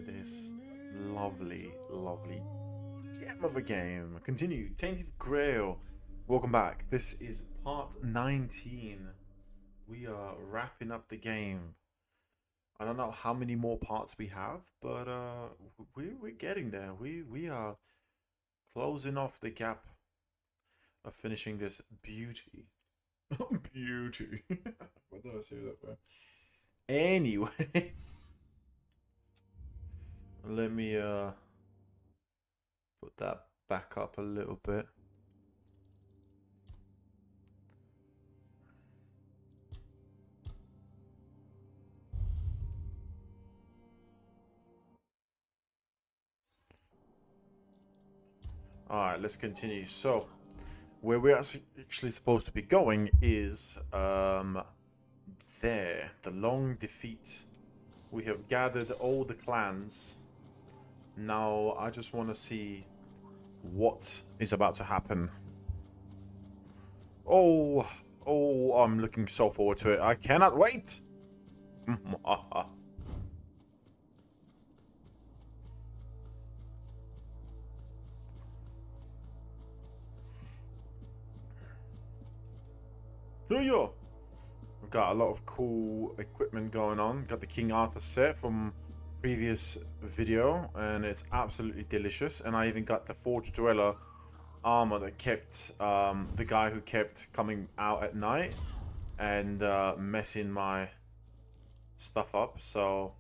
this lovely, lovely gem of a game. Continue. Tainted Grail. Welcome back. This is part 19. We are wrapping up the game. I don't know how many more parts we have, but we're getting there. We are closing off the gap of finishing this beauty. Beauty. What did I say that for? Anyway. Let me put that back up a little bit. Alright, let's continue. So, where we're actually supposed to be going is there. The long defeat. We have gathered all the clans. Now, I just want to see what is about to happen. Oh, I'm looking so forward to it. I cannot wait. Yeah. We've got a lot of cool equipment going on. Got the King Arthur set from previous video, and it's absolutely delicious. And I even got the Forge Dweller armor that kept the guy who kept coming out at night and messing my stuff up. So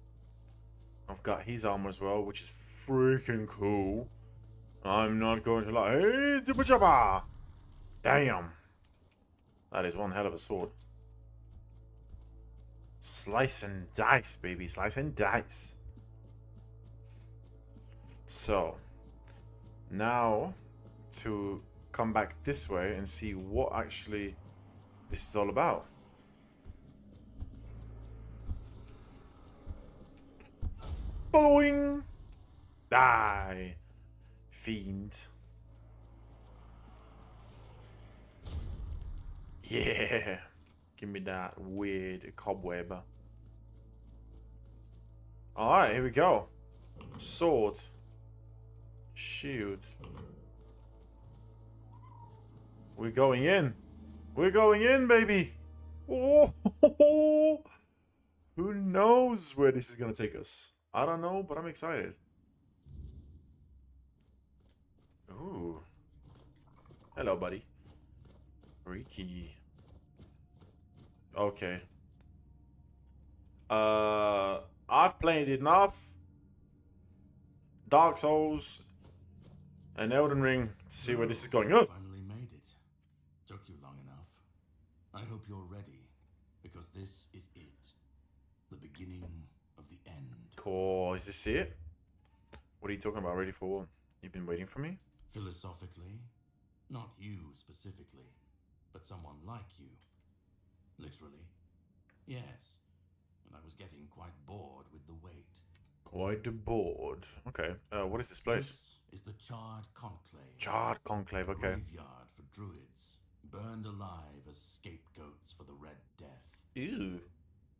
I've got his armor as well, which is freaking cool. I'm not going to lie. Hey, damn. That is one hell of a sword. Slice and dice, baby. Slice and dice. So, now to come back this way and see what actually this is all about. Boing! Die, fiend. Yeah, give me that weird cobweb. Alright, here we go. Sword. Shield. We're going in. We're going in, baby. Oh, who knows where this is going to take us? I don't know, but I'm excited. Ooh. Hello, buddy. Freaky. Okay. I've played enough Dark Souls and Elden Ring to see where this is going. Oh! Finally made it. Took you long enough. I hope you're ready, because this is it. The beginning of the end. Cool. Is this it? What are you talking about? Ready for what? You've been waiting for me? Philosophically, not you specifically, but someone like you. Literally. Yes. And I was getting quite bored with the wait. Quite bored. Okay. What is this place? This is the Charred Conclave. Charred Conclave, okay. Graveyard for druids, burned alive as scapegoats for the Red Death. Ew.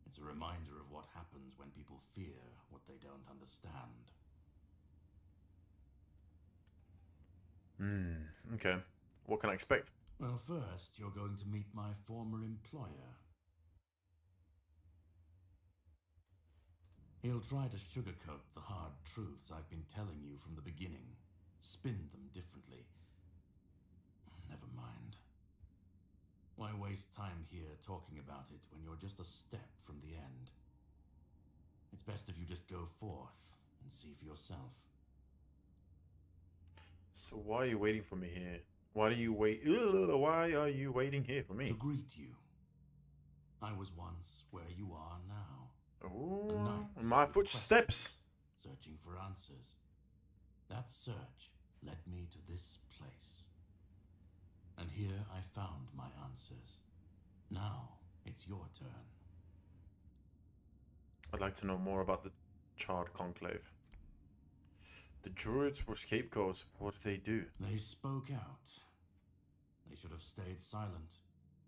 It's a reminder of what happens when people fear what they don't understand. Okay. What can I expect? Well, first, you're going to meet my former employer. He'll try to sugarcoat the hard truths I've been telling you from the beginning. Spin them differently. Never mind. Why waste time here talking about it when you're just a step from the end? It's best if you just go forth and see for yourself. So why are you waiting for me here? Why do you wait? Why are you waiting here for me? To greet you. I was once where you are now. Oh, my footsteps. Searching for answers. That search led me to this place. And here I found my answers. Now it's your turn. I'd like to know more about the Charred Conclave. The druids were scapegoats. What did they do? They spoke out. They should have stayed silent,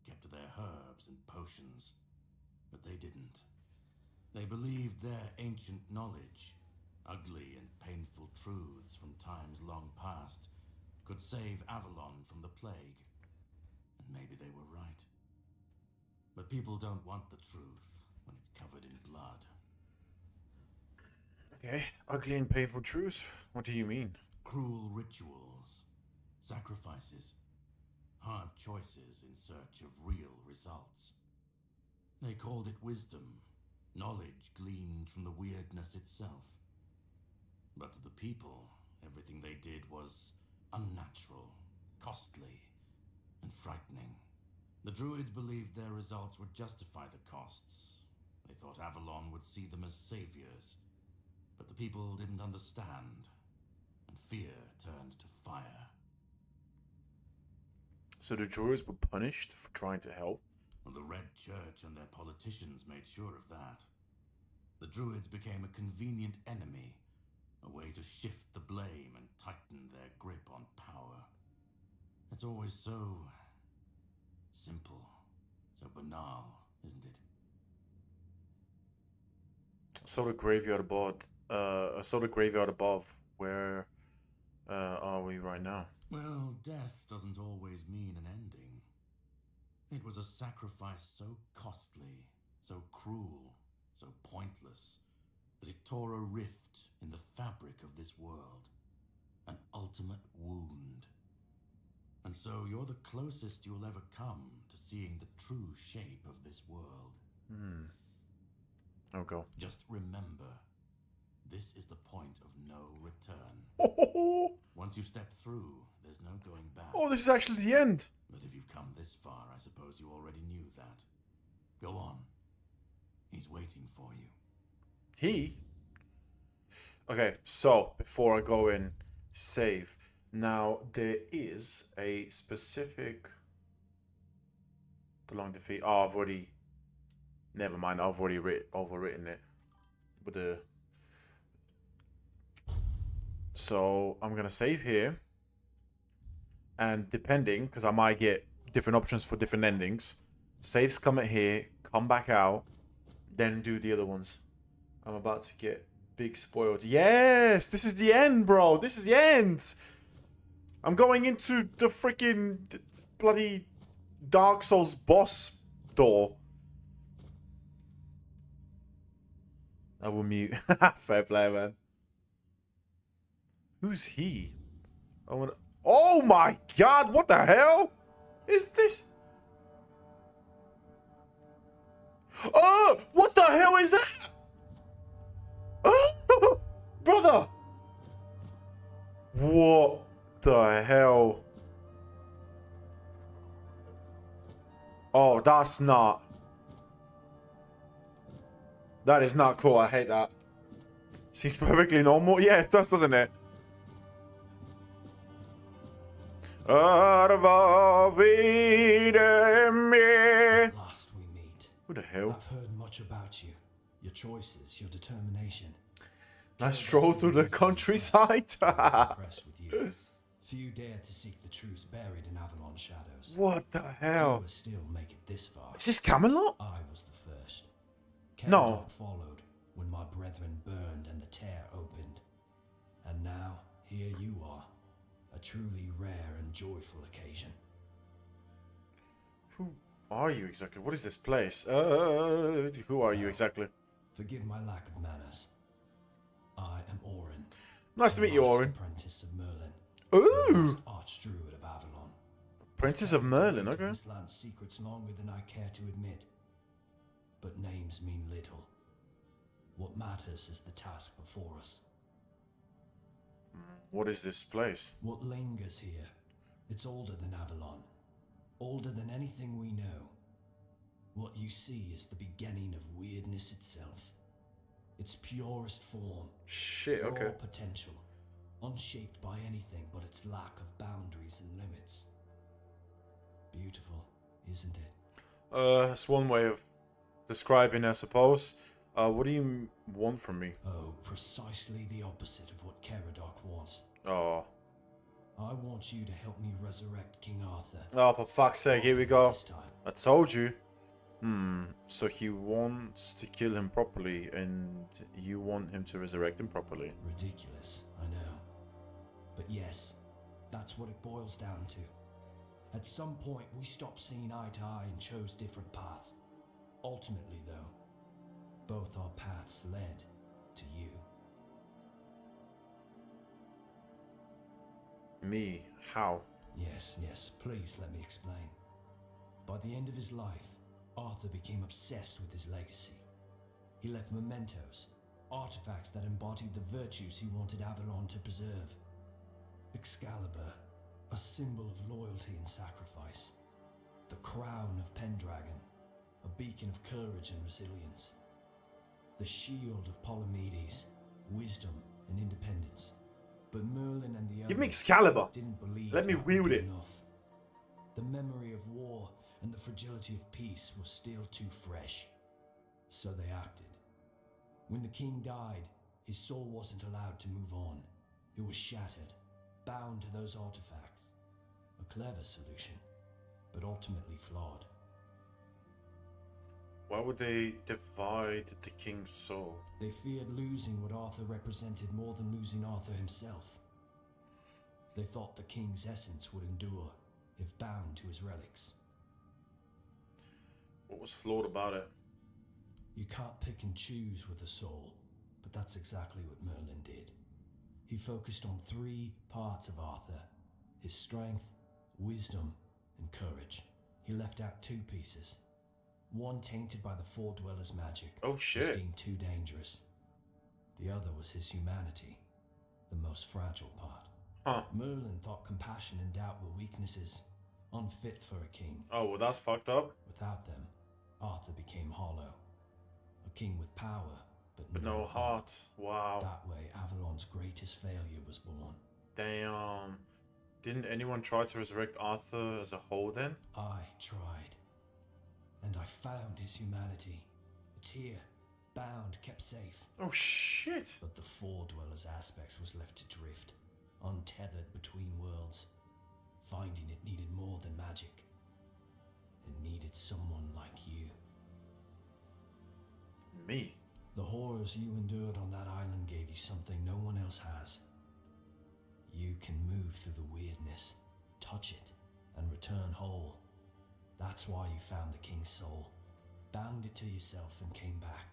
kept to their herbs and potions. But they didn't. They believed their ancient knowledge ugly and painful truths from times long past could save Avalon from the plague. And maybe they were right. But people don't want the truth when it's covered in blood. Okay, ugly and painful truths. What do you mean? Cruel rituals, sacrifices, hard choices in search of real results. They called it wisdom, knowledge gleaned from the weirdness itself. But to the people, everything they did was unnatural, costly, and frightening. The druids believed their results would justify the costs. They thought Avalon would see them as saviors. But the people didn't understand, and fear turned to fire. So the druids were punished for trying to help? Well, the Red Church and their politicians made sure of that. The druids became a convenient enemy, a way to shift the blame and tighten their grip on power. It's always so simple, so banal, isn't it? I saw the graveyard above. I saw the graveyard above. Where are we right now? Well, death doesn't always mean an ending. It was a sacrifice so costly, so cruel, so pointless, that it tore a rift in the fabric of this world. An ultimate wound. And so you're the closest you'll ever come to seeing the true shape of this world. Oh, go. Just remember, this is the point of no return. Oh, Once you step through, there's no going back. this is actually the end. But if you've come this far, I suppose you already knew that. Go on. He's waiting for you. He? Okay, so before I go in, save. Now, there is a specific... The long defeat. Oh, I've already... Never mind, I've already overwritten it. With the... So, I'm going to save here. And depending, because I might get different options for different endings. Saves come at here, come back out, then do the other ones. I'm about to get big spoiled. Yes! This is the end, bro! This is the end! I'm going into the freaking bloody Dark Souls boss door. I will mute. Fair play, man. Who's he? I wanna... Oh my god, what the hell is this? Oh, what the hell is that? Oh, brother. What the hell? Oh, that's not. That is not cool. I hate that. Seems perfectly normal. Yeah, it does, doesn't it? Last we meet. Who the hell? I've heard much about you. Your choices, your determination. Nice stroll through the countryside. Impressed with you. Few dare to seek the truths buried in Avalon shadows. What the hell? Few will still make it this far. Is this Camelot? I was the first. No. Camelot followed when my brethren burned and the tear opened. And now, here you are. A truly rare and joyful occasion. Who are you exactly? What is this place? Who are you exactly? Forgive my lack of manners. I am Orin. Nice to meet you, last Orin. Apprentice of Merlin. Ooh! Archdruid of Avalon. Apprentice of Merlin, okay. This land's secrets longer than I care to admit. But names mean little. What matters is the task before us. What is this place? What lingers here? It's older than Avalon. Older than anything we know. What you see is the beginning of weirdness itself. Its purest form. Shit, okay. Raw potential. Unshaped by anything but its lack of boundaries and limits. Beautiful, isn't it? That's one way of describing, I suppose. What do you want from me? Oh, precisely the opposite of what Caradoc wants. Oh. I want you to help me resurrect King Arthur. Oh, for fuck's sake, here we go. This time. I told you. So he wants to kill him properly, and you want him to resurrect him properly. Ridiculous, I know. But yes, that's what it boils down to. At some point, we stopped seeing eye to eye and chose different paths. Ultimately, though, both our paths led to you. Me? How? Yes, please let me explain. By the end of his life, Arthur became obsessed with his legacy. He left mementos, artifacts that embodied the virtues he wanted Avalon to preserve. Excalibur, a symbol of loyalty and sacrifice. The crown of Pendragon, a beacon of courage and resilience. The shield of Palamedes, wisdom and independence. But Merlin and the Give me others Excalibur. didn't believe Let me that would wield be it. enough. The memory of war and the fragility of peace was still too fresh. So they acted. When the king died, his soul wasn't allowed to move on. It was shattered, bound to those artifacts. A clever solution, but ultimately flawed. Why would they divide the king's soul? They feared losing what Arthur represented more than losing Arthur himself. They thought the king's essence would endure if bound to his relics. What was flawed about it? You can't pick and choose with a soul, but that's exactly what Merlin did. He focused on 3 parts of Arthur: his strength, wisdom, and courage. He left out 2 pieces. One tainted by the Four Dwellers' magic. Oh shit. Deemed too dangerous. The other was his humanity, the most fragile part. Huh. Merlin thought compassion and doubt were weaknesses, unfit for a king. Oh, well, that's fucked up. Without them, Arthur became hollow. A king with power, But no heart. Wow. That way, Avalon's greatest failure was born. Damn. Didn't anyone try to resurrect Arthur as a whole then? I tried. And I found his humanity. It's here, bound, kept safe. Oh shit. But the Four Dwellers' aspects was left to drift, untethered between worlds. Finding it needed more than magic. It needed someone like you. Me? The horrors you endured on that island gave you something no one else has. You can move through the weirdness, touch it, and return whole. That's why you found the king's soul, bound it to yourself, and came back.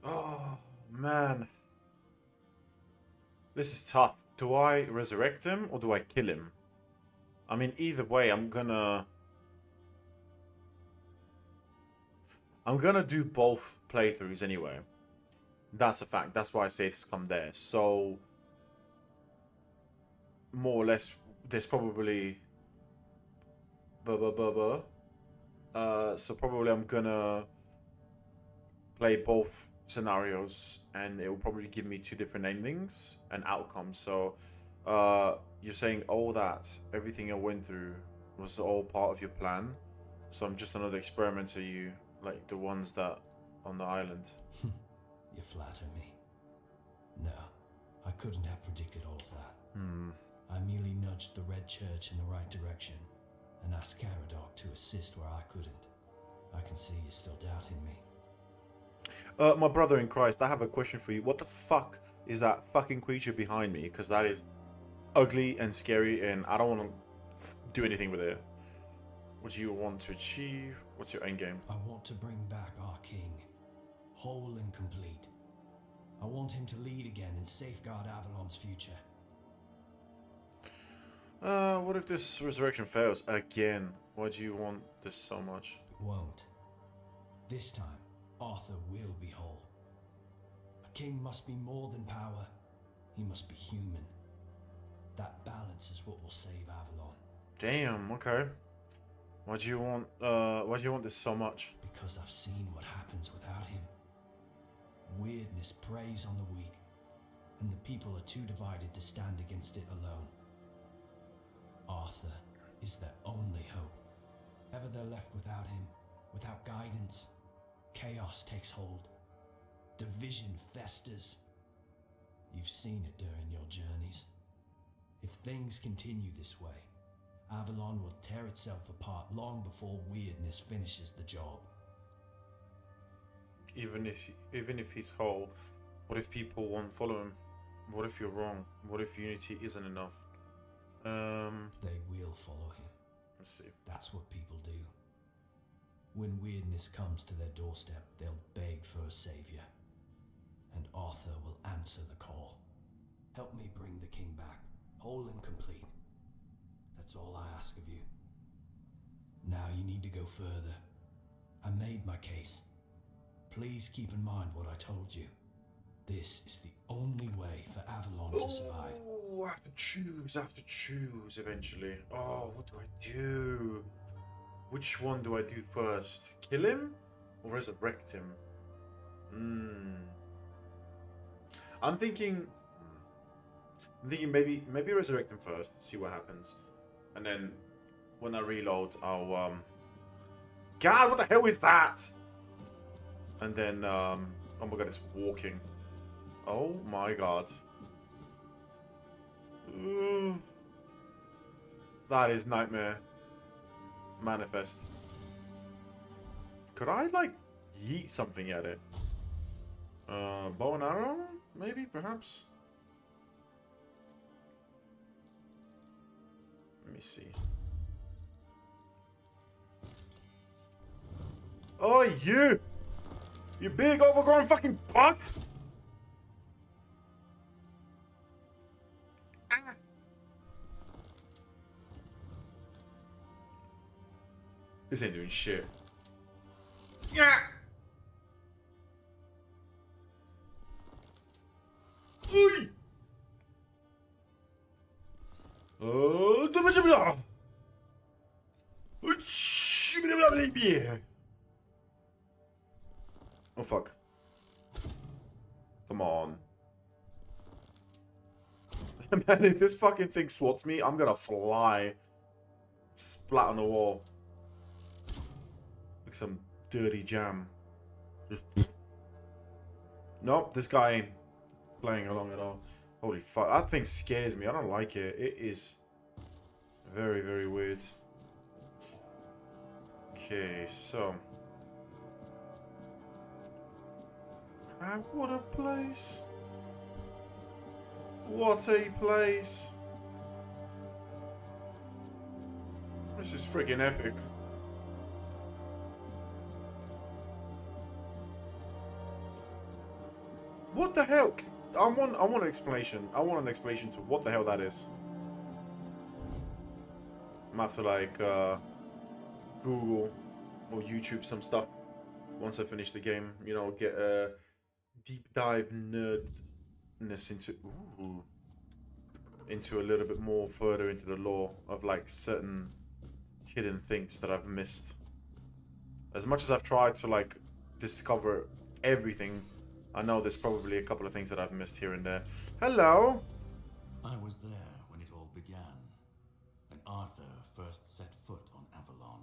Oh, man. This is tough. Do I resurrect him or do I kill him? I mean, either way, I'm gonna do both playthroughs anyway. That's a fact. That's why saves come there. So, more or less, there's probably... So probably I'm gonna play both scenarios, and it will probably give me 2 different endings and outcomes. So, you're saying all that, everything I went through, was all part of your plan? So I'm just another experiment to you, like the ones that on the island? You flatter me. No, I couldn't have predicted all of that. I merely nudged the Red Church in the right direction and asked Caradoc to assist where I couldn't. I can see you're still doubting me. My brother in Christ, I have a question for you. What the fuck is that fucking creature behind me? Because that is ugly and scary, and I don't want to do anything with it. What do you want to achieve? What's your end game? I want to bring back our king, whole and complete. I want him to lead again and safeguard Avalon's future. What if this resurrection fails again? Why do you want this so much? It won't. This time, Arthur will be whole. A king must be more than power. He must be human. That balance is what will save Avalon. Damn, okay. Why do you want this so much? Because I've seen what happens without him. Weirdness preys on the weak, and the people are too divided to stand against it alone. Arthur is their only hope. Ever they're left without him, without guidance, chaos takes hold. Division festers. You've seen it during your journeys. If things continue this way, Avalon will tear itself apart long before weirdness finishes the job. Even if he's whole, what if people won't follow him? What if you're wrong? What if unity isn't enough? They will follow him. Let's see. That's what people do. When weirdness comes to their doorstep, they'll beg for a savior. And Arthur will answer the call. Help me bring the king back, whole and complete. That's all I ask of you. Now you need to go further. I made my case. Please keep in mind what I told you. This is the only way for Avalon to survive. Oh, I have to choose eventually. Oh, what do I do? Which one do I do first? Kill him or resurrect him? I'm thinking maybe resurrect him first, see what happens. And then when I reload, I'll God, what the hell is that? And then oh my god, it's walking. Oh my god. That is nightmare. Manifest. Could I like yeet something at it? Bow and arrow? Maybe, perhaps. Let me see. Oh, you! You big overgrown fucking butt! Ah. This ain't doing shit. Yeah! Oi! Oh, oh fuck. Come on. Man, if this fucking thing swats me, I'm gonna fly. Splat on the wall. Like some dirty jam. Nope, this guy ain't playing along at all. Holy fuck, that thing scares me. I don't like it. It is very, very weird. Okay, so. Ah, what a place. What a place. This is freaking epic. What the hell? I want an explanation. I want an explanation to what the hell that is. I'm gonna have to like Google or YouTube some stuff once I finish the game. You know, get a deep dive nerdness into a little bit more further into the lore of like certain hidden things that I've missed. As much as I've tried to like discover everything, I know there's probably a couple of things that I've missed here and there. Hello! I was there when it all began, when Arthur first set foot on Avalon.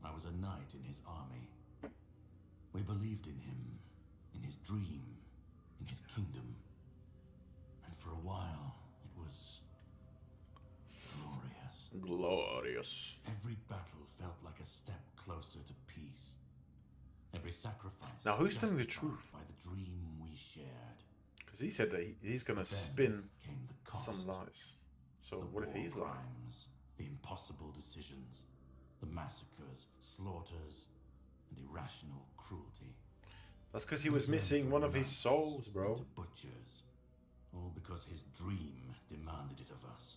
I was a knight in his army. We believed in him, in his dream, in his kingdom. And for a while, it was glorious. Glorious. Every battle felt like a step closer to peace. Every sacrifice. Now, who's telling the justified truth? by the dream we shared. Because he said that he's gonna Then spin came the cost. some lies. So The what if war he's lying? crimes, the impossible decisions, the massacres, slaughters, and irrational cruelty. That's because he was missing one of his souls, bro. To butchers, all because his dream demanded it of us.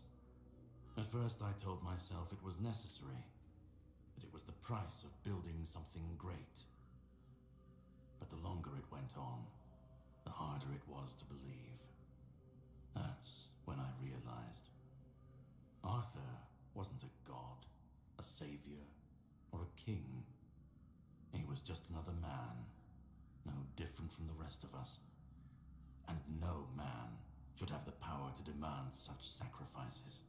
At first, I told myself it was necessary, that it was the price of building something great. But the longer it went on, the harder it was to believe. That's when I realized Arthur wasn't a god, a savior, or a king. He was just another man, no different from the rest of us. And no man should have the power to demand such sacrifices.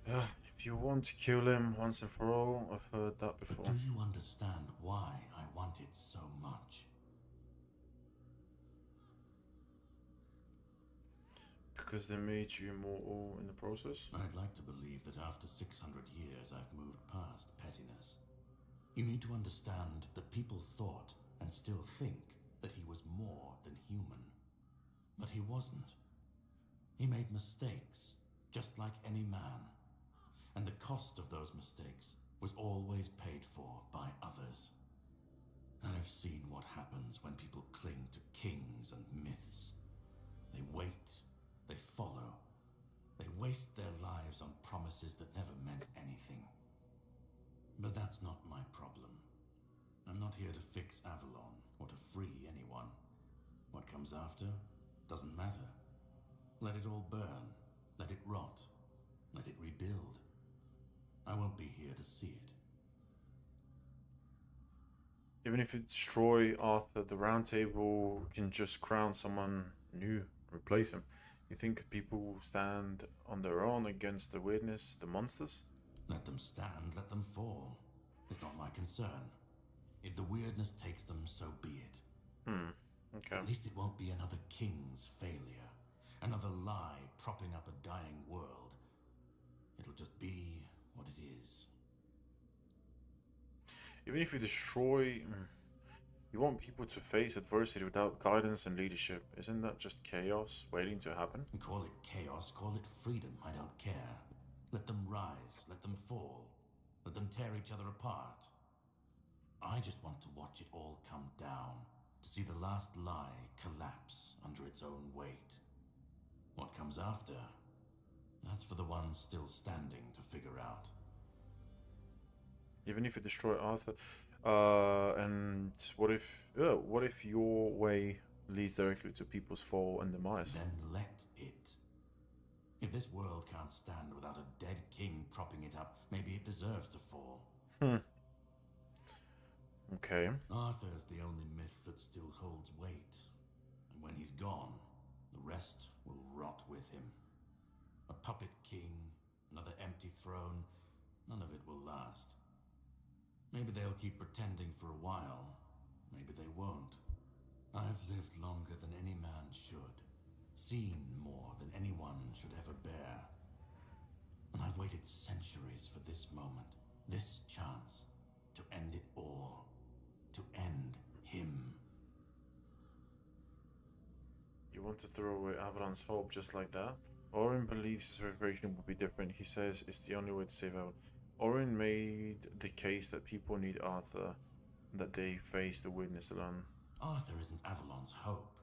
If you want to kill him once and for all, I've heard that before. Do you understand why I want it so much? because they made you immortal in the process? I'd like to believe that after 600 years I've moved past pettiness. You need to understand that people thought and still think that he was more than human. But he wasn't. He made mistakes, just like any man. And the cost of those mistakes was always paid for by others. I've seen what happens when people cling to kings and myths. They wait, they follow, they waste their lives on promises that never meant anything. But that's not my problem. I'm not here to fix Avalon or to free anyone. What comes after doesn't matter. Let it all burn, let it rot, let it rebuild. I won't be here to see it. Even if you destroy Arthur, the Round Table can just crown someone new, replace him. You think people will stand on their own against the weirdness, the monsters? Let them stand, let them fall. It's not my concern. If the weirdness takes them, so be it. Okay. At least it won't be another king's failure. Another lie propping up a dying world. It'll just be what it is. Even if you destroy... You want people to face adversity without guidance and leadership. Isn't that just chaos waiting to happen? Call it chaos, call it freedom, I don't care. Let them rise, let them fall. Let them tear each other apart. I just want to watch it all come down. To see the last lie collapse under its own weight. What comes after? That's for the ones still standing to figure out. Even if you destroy Arthur, and what if your way leads directly to people's fall and demise? Then let it. If this world can't stand without a dead king propping it up, maybe it deserves to fall. Okay. Arthur's the only myth that still holds weight. And when he's gone, the rest will rot with him. A puppet king, another empty throne, none of it will last. Maybe they'll keep pretending for a while. Maybe they won't. I've lived longer than any man should. Seen more than anyone should ever bear. And I've waited centuries for this moment, this chance, to end it all. To end him. You want to throw away Avalon's hope just like that? Orin believes his resurrection will be different. He says it's the only way to save Avalon. Orin made the case that people need Arthur, that they face the weirdness alone. Arthur isn't Avalon's hope.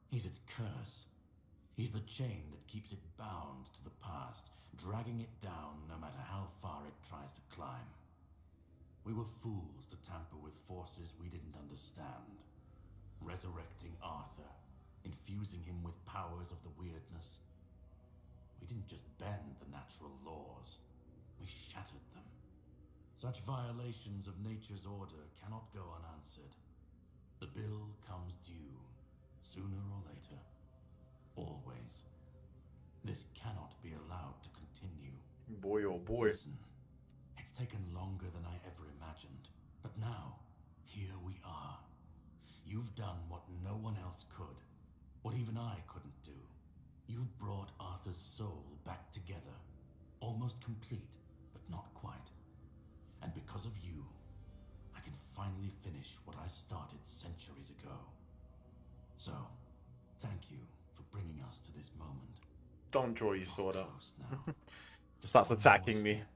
He's its curse. He's the chain that keeps it bound to the past, dragging it down no matter how far it tries to climb. We were fools to tamper with forces we didn't understand. Resurrecting Arthur, infusing him with powers of the weirdness. We didn't just bend the natural laws, we shattered them. Such violations of nature's order cannot go unanswered. The bill comes due, sooner or later. Always. This cannot be allowed to continue. Boy, oh boy. Listen, it's taken longer than I ever imagined. But now, here we are. You've done what no one else could. What even I couldn't do. You've brought Arthur's soul back together. Almost complete, but not quite. And because of you, I can finally finish what I started centuries ago. So, thank you for bringing us to this moment. Don't draw your You're sword up. close now. Just Starts one more attacking me. step.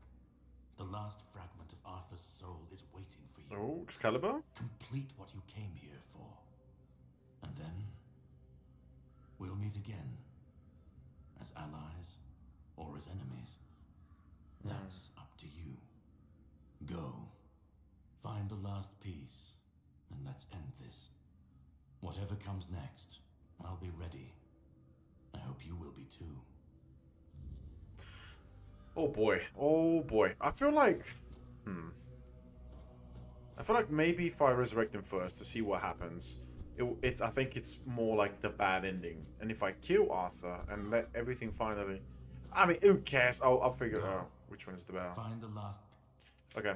The last fragment of Arthur's soul is waiting for you. Oh, Excalibur? Complete what you came here for. And then, we'll meet again. As allies, or as enemies. That's up to you. Go. Find the last piece, and let's end this. Whatever comes next, I'll be ready. I hope you will be too. Oh boy. Oh boy. I feel like... I feel like maybe if I resurrect him first to see what happens, I think it's more like the bad ending. And if I kill Arthur and let everything finally... I mean, who cares? I'll figure out which one is the better. Find the last... Okay.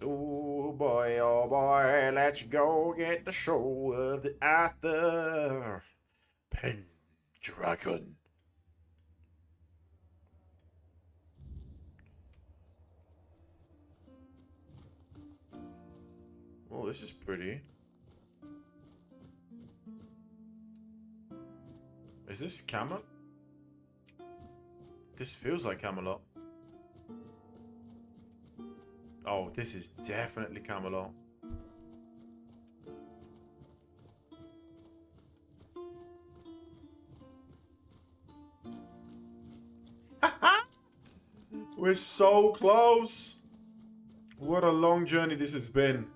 Oh boy, let's go get the show of the Arthur Pendragon. Oh, this is pretty. Is this Camelot? This feels like Camelot. Oh, this is definitely Camelot. We're so close. What a long journey this has been.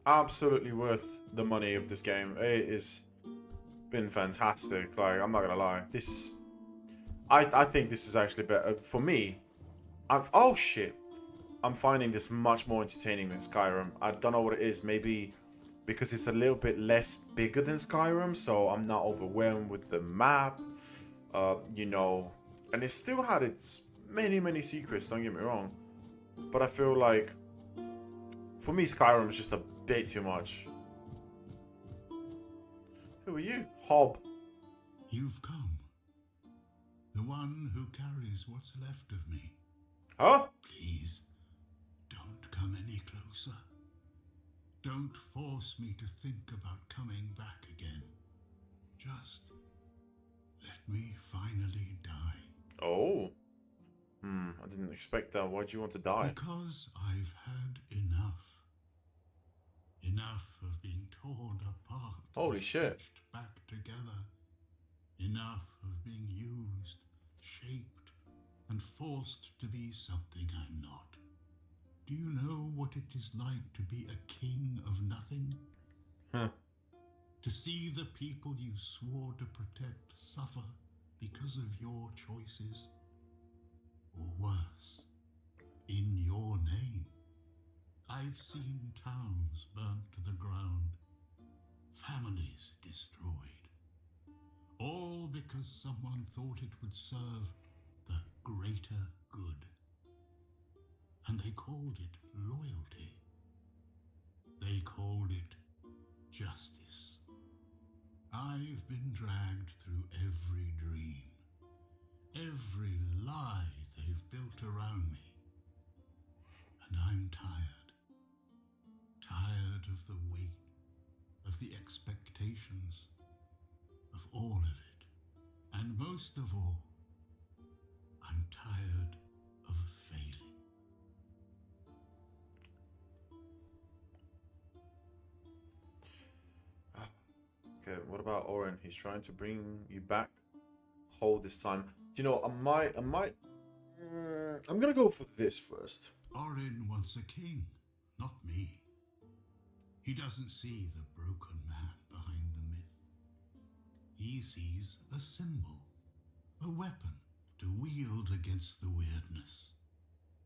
Absolutely worth the money of this game. It has been fantastic. Like, I'm not gonna lie. This, I think this is actually better for me. Oh shit. I'm finding this much more entertaining than Skyrim. I don't know what it is. Maybe because it's a little bit less bigger than Skyrim, so I'm not overwhelmed with the map. You know, and it still had its many secrets. Don't get me wrong, but I feel like for me Skyrim is just a bit too much. Who are you, Hob? You've come. The one who carries what's left of me. Huh? Please, don't come any closer. Don't force me to think about coming back again. Just let me finally die. Oh. I didn't expect that. Why'd you want to die? Because I've had enough. Enough of being torn apart. Holy and shit. stitched back together. Enough of being used, shaped, and forced to be something I'm not. Do you know what it is like to be a king of nothing? Huh. To see the people you swore to protect suffer because of your choices? Or worse, in your name. I've seen towns burnt to the ground, families destroyed, all because someone thought it would serve the greater good. And they called it loyalty. They called it justice. I've been dragged through every dream, every lie they've built around me. And I'm tired. Tired of the weight, of the expectations, of all of it. And most of all, I'm tired of failing. Okay, what about Oren? He's trying to bring you back whole this time. You know, I'm gonna go for this first. Orin wants a king, not me. He doesn't see the broken man behind the myth. He sees a symbol, a weapon to wield against the weirdness.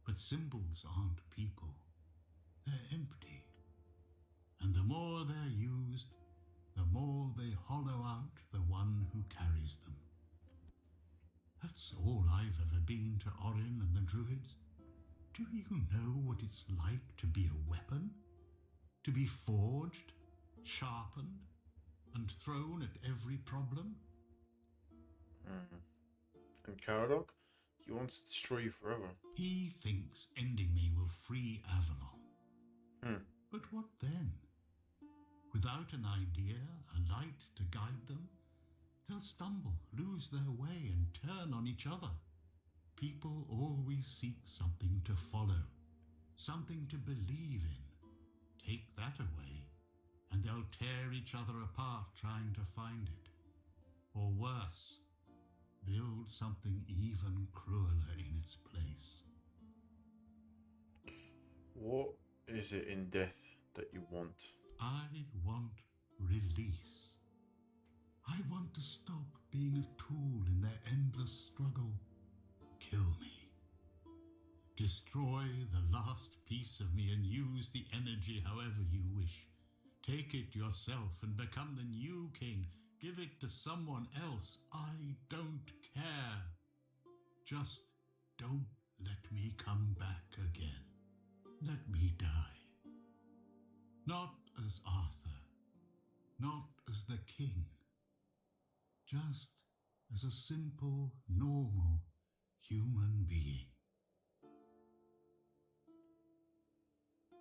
But symbols aren't people. They're empty. And the more they're used, the more they hollow out the one who carries them. That's all I've ever been to Orin and the Druids. Do you know what it's like to be a weapon? To be forged, sharpened, and thrown at every problem? And Caradoc, he wants to destroy you forever. He thinks ending me will free Avalon. But what then? Without an idea, a light to guide them, they'll stumble, lose their way, and turn on each other. People always seek something to follow, something to believe in. Take that away, and they'll tear each other apart trying to find it. Or worse, build something even crueler in its place. What is it in death that you want? I want release. I want to stop being a tool in their endless struggle. Kill me. Destroy the last piece of me and use the energy however you wish. Take it yourself and become the new king. Give it to someone else. I don't care. Just don't let me come back again. Let me die. Not as Arthur. Not as the king. Just as a simple, normal human being.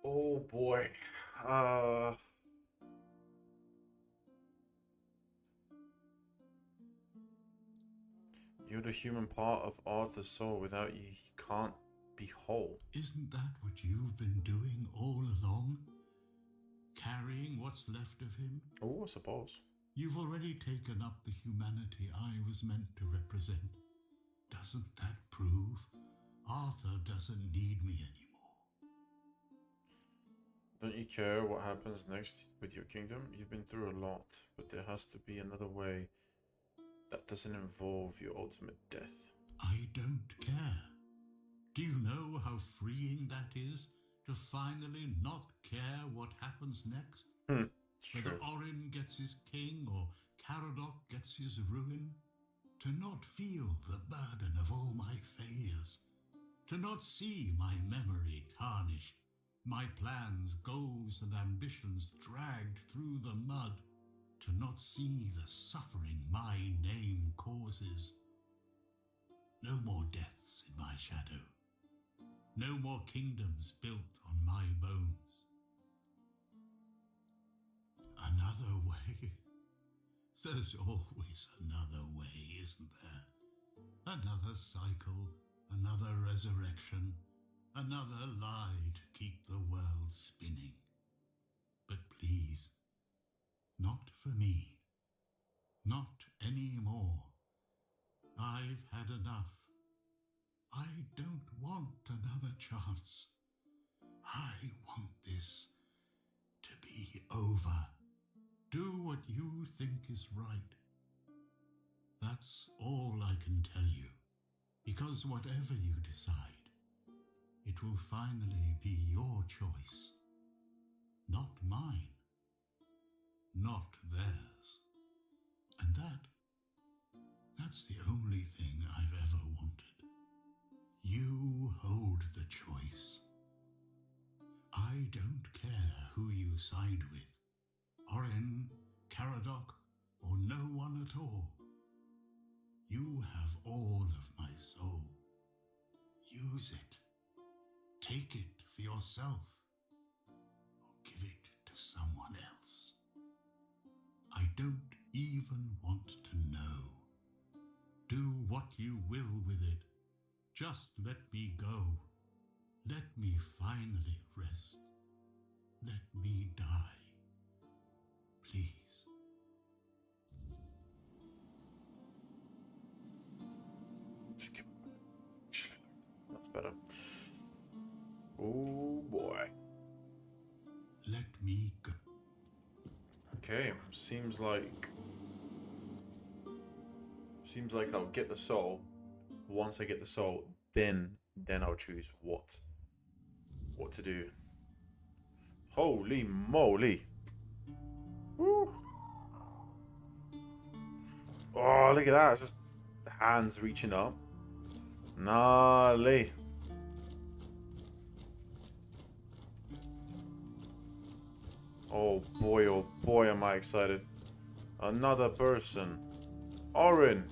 Oh boy. Uh, you're the human part of Arthur's soul. Without you, he can't be whole. Isn't that what you've been doing all along? Carrying what's left of him? Oh, I suppose. You've already taken up the humanity I was meant to represent. Doesn't that prove Arthur doesn't need me anymore? Don't you care what happens next with your kingdom? You've been through a lot, but there has to be another way that doesn't involve your ultimate death. I don't care. Do you know how freeing that is? To finally not care what happens next? It's Whether true. Orin gets his king or Caradoc gets his ruin? To not feel the burden of all my failures? To not see my memory tarnished? My plans, goals, and ambitions dragged through the mud? To not see the suffering my name causes? No more deaths in my shadow. No more kingdoms built on my bones. Another way? There's always another way, isn't there? Another cycle, another resurrection, another lie to keep the world spinning. But please, not for me. Not anymore. I've had enough. I don't want another chance. I want this to be over. Do what you think is right. That's all I can tell you. Because whatever you decide, it will finally be your choice. Not mine. Not theirs. And that's the only thing I've ever wanted. You hold the choice. I don't care who you side with. Orin, Caradoc, or no one at all. You have all of my soul. Use it. Take it for yourself. Or give it to someone else. I don't even want to know. Do what you will with it. Just let me go. Let me finally rest. Let me die. Please. Just give That's better. Oh boy. Let me go. Okay, seems like I'll get the soul. Once I get the soul, then I'll choose what to do. Holy moly! Woo. Oh, look at that! It's just the hands reaching up. Gnarly. Oh boy, am I excited. Another person. Orin.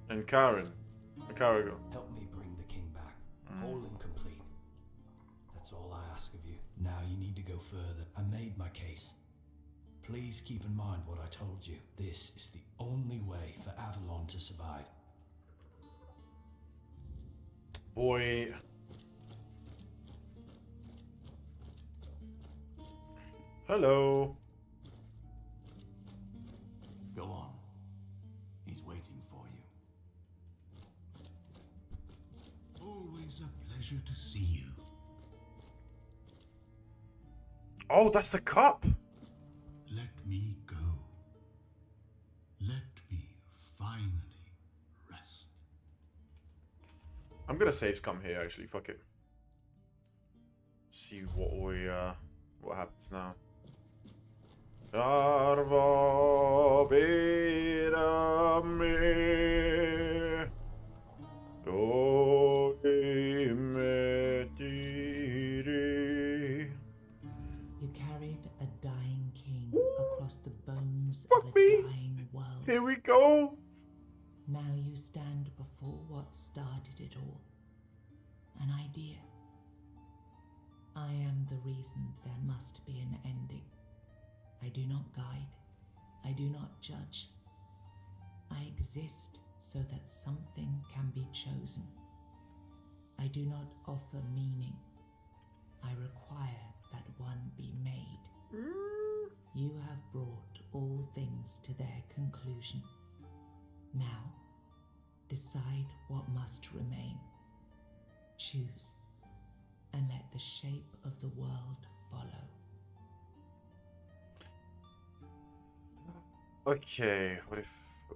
And Karen. And Carago. Help me bring the king back, whole and complete. That's all I ask of you. Now you need to go further. I made my case. Please keep in mind what I told you. This is the only way for Avalon to survive. Boy. Hello. Go on. He's waiting for you. Always a pleasure to see you. Oh, that's the cup. Let me go. Let me finally rest. I'm gonna save scum here actually, fuck it. See what happens now. Carva vera me, oi me tiri. You carried a dying king across the bones Fuck of a me. dying world. Here we go. Now you stand before what started it all. An idea. I am the reason there must be an ending. I do not guide. I do not judge. I exist so that something can be chosen. I do not offer meaning. I require that one be made. You have brought all things to their conclusion. Now, decide what must remain. Choose, and let the shape of the world follow. Okay, what if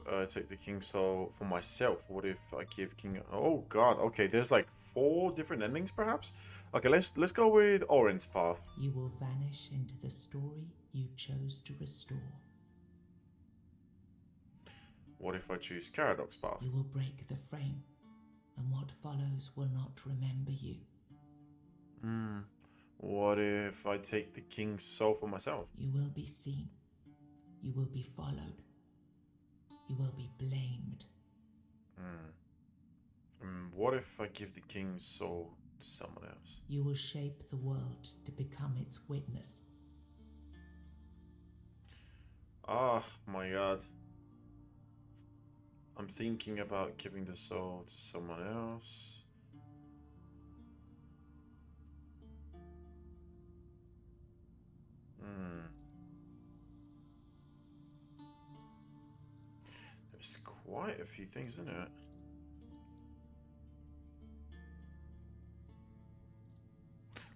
I take the King's Soul for myself? What if I give King... Oh god, okay, there's like 4 different endings perhaps? Okay, let's go with Orin's path. You will vanish into the story you chose to restore. What if I choose Caradox path? You will break the frame, and what follows will not remember you. What if I take the King's Soul for myself? You will be seen. You will be followed. You will be blamed. What if I give the King's Soul to someone else? You will shape the world to become its witness. Ah, my god. I'm thinking about giving the soul to someone else. There's quite a few things in it.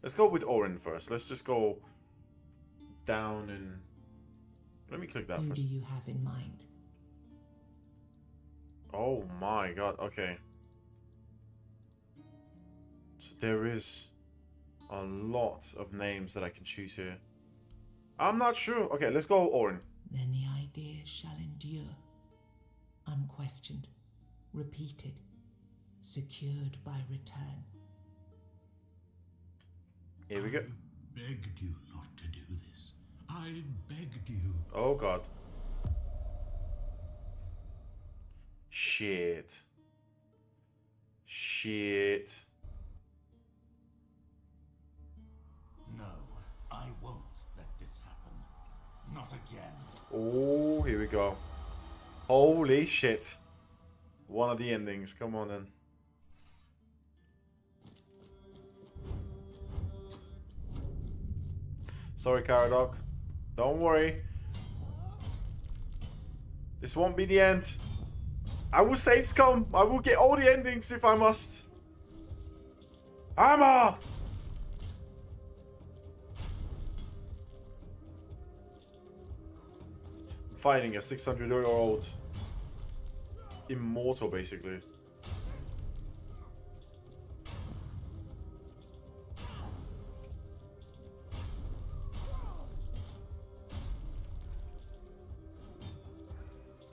Let's go with Orin first. Let's just go down and... Let me click that Who first. do you have in mind? Oh my god, okay. So there is a lot of names that I can choose here. I'm not sure. Okay, let's go Orin. Then the idea shall endure. Unquestioned, repeated, secured by return. Here we go. I begged you not to do this. I begged you. Oh god. Shit. Shit. No, I won't let this happen. Not again. Oh, here we go. Holy shit. One of the endings. Come on then. Sorry, Caradoc. Don't worry. This won't be the end. I will save Scum. I will get all the endings if I must. Hammer! I'm fighting a 600-year-old immortal, basically.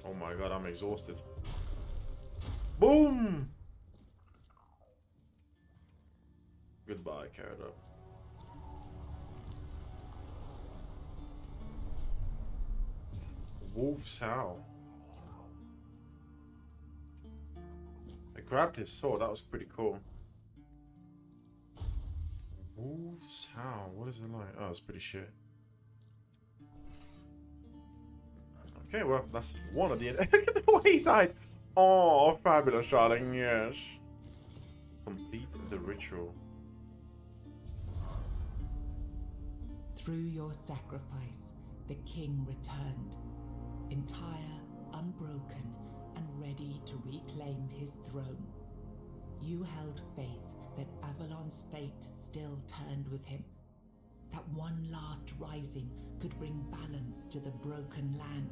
Oh my god, I'm exhausted. Boom! Goodbye, Caradoc. Wolf's Howl. I grabbed his sword, that was pretty cool. Wolf's Howl, what is it like? Oh, it's pretty shit. Okay, well, that's one of the... Look at the way he died! Oh, fabulous, darling, yes. Complete the ritual. Through your sacrifice, the king returned, entire, unbroken, and ready to reclaim his throne. You held faith that Avalon's fate still turned with him, that one last rising could bring balance to the broken land.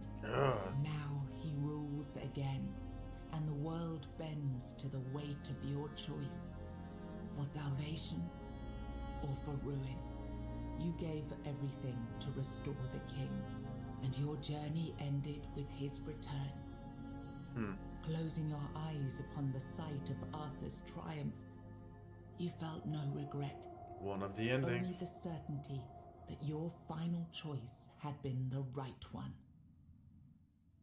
Now he rules again, and the world bends to the weight of your choice, for salvation or for ruin. You gave everything to restore the king, and your journey ended with his return. Closing your eyes upon the sight of Arthur's triumph, you felt no regret. One of the Only endings. the certainty that your final choice had been the right one.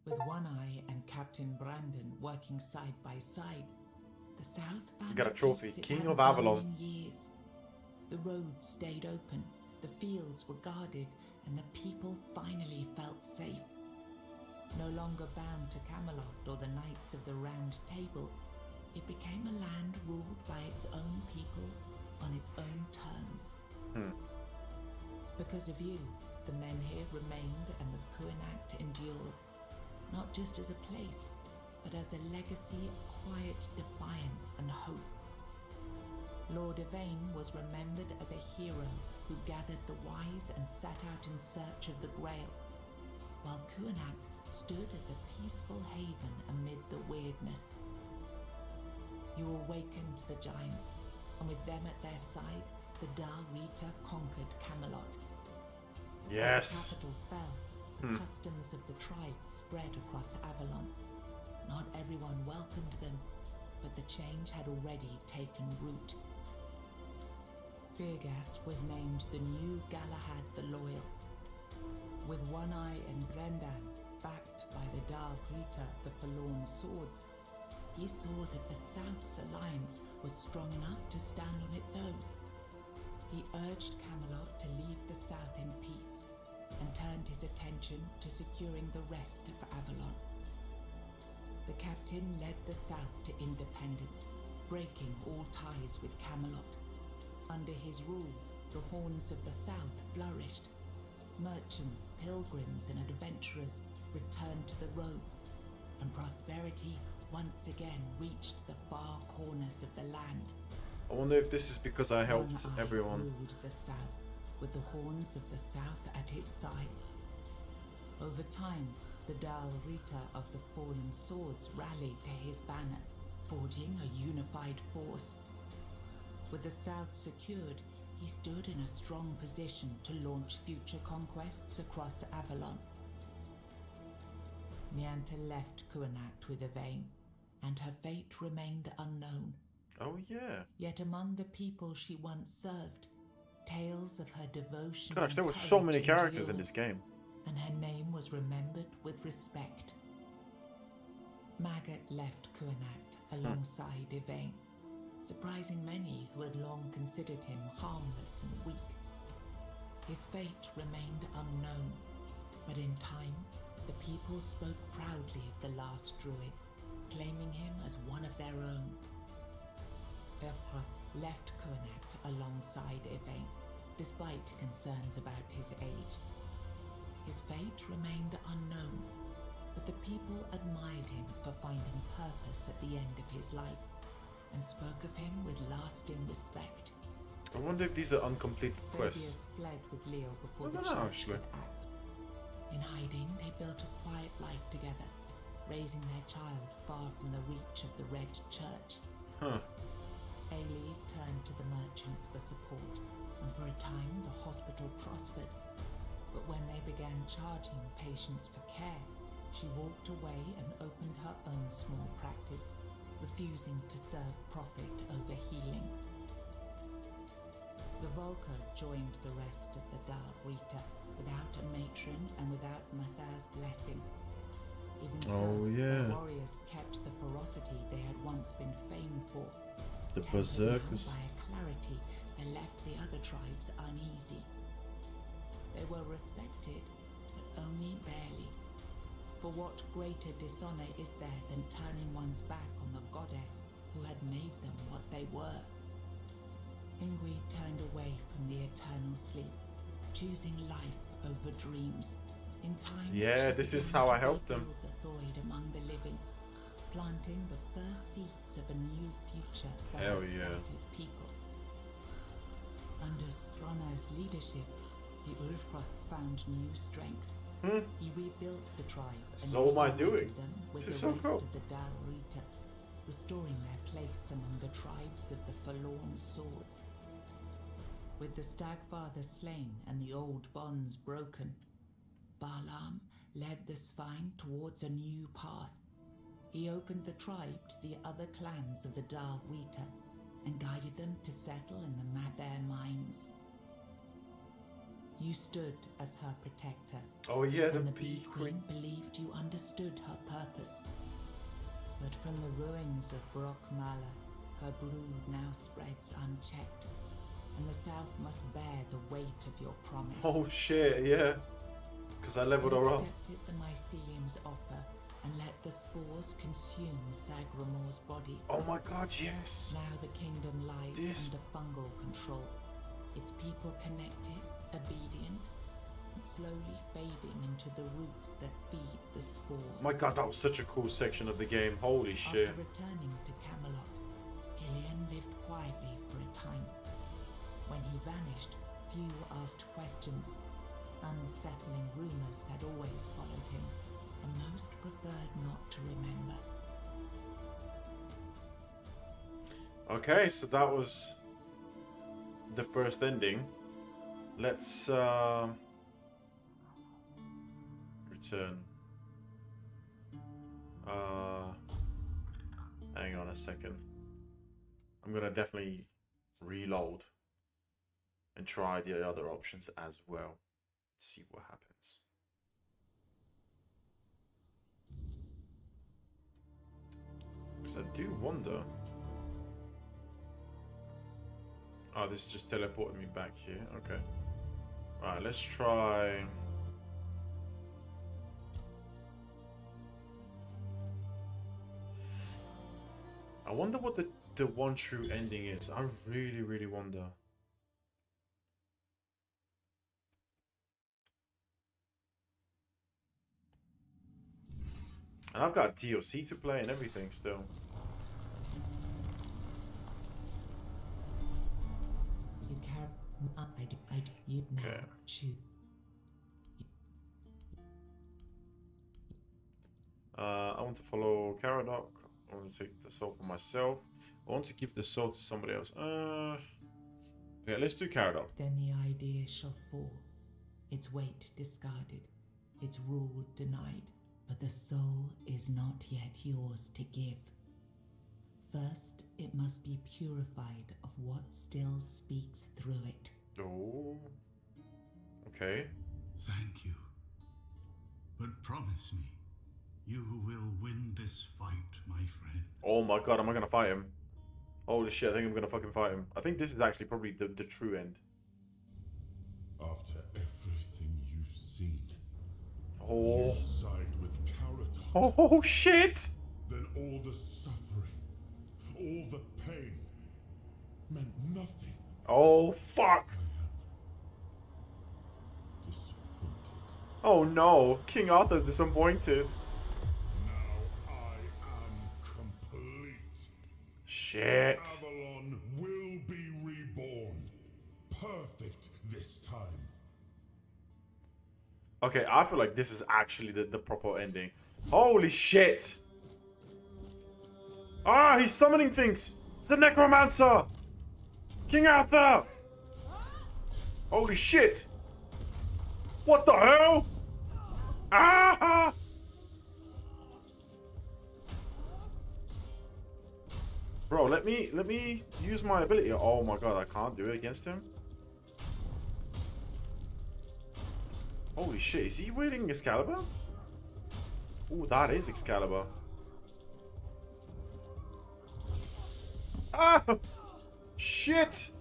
With One Eye and Captain Brandon working side by side, the South found Got a trophy. peace it King hadn't of Avalon. known in years. The roads stayed open, the fields were guarded, and the people finally felt safe. No longer bound to Camelot or the Knights of the Round Table, it became a land ruled by its own people on its own terms. Because of you, the men here remained and the Kuanact endured, not just as a place, but as a legacy of quiet defiance and hope. Lord Yvain was remembered as a hero who gathered the wise and set out in search of the Grail, while Kuanact stood as a peaceful haven amid the weirdness. You awakened the giants, and with them at their side, the Dal Rita conquered Camelot. Yes. As the capital fell, the customs of the tribes spread across Avalon. Not everyone welcomed them, but the change had already taken root. Firgas was named the new Galahad the Loyal. With One Eye and Brendan backed by the Dal Rita, the Forlorn Swords, he saw that the South's alliance was strong enough to stand on its own. He urged Camelot to leave the South in peace and turned his attention to securing the rest of Avalon. The captain led the South to independence, breaking all ties with Camelot. Under his rule, the horns of the South flourished. Merchants, pilgrims, and adventurers returned to the roads, and prosperity once again reached the far corners of the land. I wonder if this is because I helped One Eye everyone. ruled the South, with the horns of the South at his side. Over time, the Dal Rita of the Fallen Swords rallied to his banner, forging a unified force. With the South secured, he stood in a strong position to launch future conquests across Avalon. Nianta left Kuanact with Yvain, and her fate remained unknown. Oh yeah. Yet among the people she once served, tales of her devotion. Gosh, there and were so courage many characters in endured, this game. and her name was remembered with respect. Maggot left Kuanact alongside Yvain, surprising many who had long considered him harmless and weak. His fate remained unknown, but in time, the people spoke proudly of the last druid, claiming him as one of their own. Evra left Kuanact alongside Yvain, despite concerns about his age. His fate remained unknown, but the people admired him for finding purpose at the end of his life, and spoke of him with lasting respect. I wonder if these are uncompleted quests. Fabius fled with Leo before I the don't know, church actually. could act. In hiding, they built a quiet life together, raising their child far from the reach of the Red Church. Huh. Ailey turned to the merchants for support, and for a time the hospital prospered. But when they began charging patients for care, she walked away and opened her own small practice, refusing to serve profit over healing. The Volca joined the rest of the Dal Rita without a matron and without Mathar's blessing. Even Oh, so, yeah. the warriors kept the ferocity they had once been famed for. The Tempered now berserkers. by a clarity that left the other tribes uneasy. They were respected, but only barely. For what greater dishonor is there than turning one's back on the goddess who had made them what they were? Ingui turned away from the eternal sleep, choosing life over dreams. In time, Yeah, she this is began how to I helped them. rebuild the Thoid among the living, planting the first seeds of a new future for Hell her yeah. scattered people. Under Stronna's leadership, the Ulfra found new strength. He rebuilt the tribe and So am I reunited doing. them with This is the so rest cool. of the Dal Rita, restoring their place among the tribes of the Forlorn Swords. With the Stagfather slain and the old bonds broken, Balaam led the Svine towards a new path. He opened the tribe to the other clans of the Dal Rita and guided them to settle in the Mather mines. You stood as her protector. Oh yeah, the and the Bee Bee Queen. believed you understood her purpose. But from the ruins of Brock Mala, her brood now spreads unchecked, and the South must bear the weight of your promise. Oh shit, yeah. Because I leveled her up. Accepted the mycelium's offer and let the spores consume Sagramor's body. Oh my god, yes. Now the kingdom lies under fungal control. Its people connected, obedient, and slowly fading into the roots that feed the spores. My god, that was such a cool section of the game. Holy shit. After returning to Camelot, Killian lived quietly for a time. When he vanished, few asked questions. Unsettling rumors had always followed him, and most preferred not to remember. Okay, so that was the first ending. Let's return. Hang on a second. I'm gonna definitely reload and try the other options as well. See what happens. Because I do wonder. Oh, this just teleported me back here. Okay. Alright, let's try. I wonder what the one true ending is. I really, really wonder. And I've got DLC to play and everything still. You care. You now Okay. choose. I want to follow Caradoc. I want to take the soul for myself. I want to give the soul to somebody else. Okay, let's do Caradoc. Then the idea shall fall, its weight discarded, its rule denied. But the soul is not yet yours to give. First, it must be purified of what still speaks through it. Oh. Okay. Thank you. But promise me, you will win this fight, my friend. Oh my god, am I gonna fight him? Holy shit, I think I'm gonna fucking fight him. I think this is actually probably the true end. After everything you've seen, Oh. you side with Caradoc. Oh shit! Then all the suffering, all the pain, meant nothing. Oh fuck! I am disappointed. Oh no, King Arthur's disappointed. Now I am complete. Shit. Avalon will be reborn. Perfect this time. Okay, I feel like this is actually the proper ending. Holy shit! Ah, he's summoning things! It's a necromancer! King Arthur! Holy shit! What the hell? Ah! Bro, let me use my ability. Oh my god, I can't do it against him. Holy shit, is he wielding Excalibur? Ooh, that is Excalibur. Ah! Shit!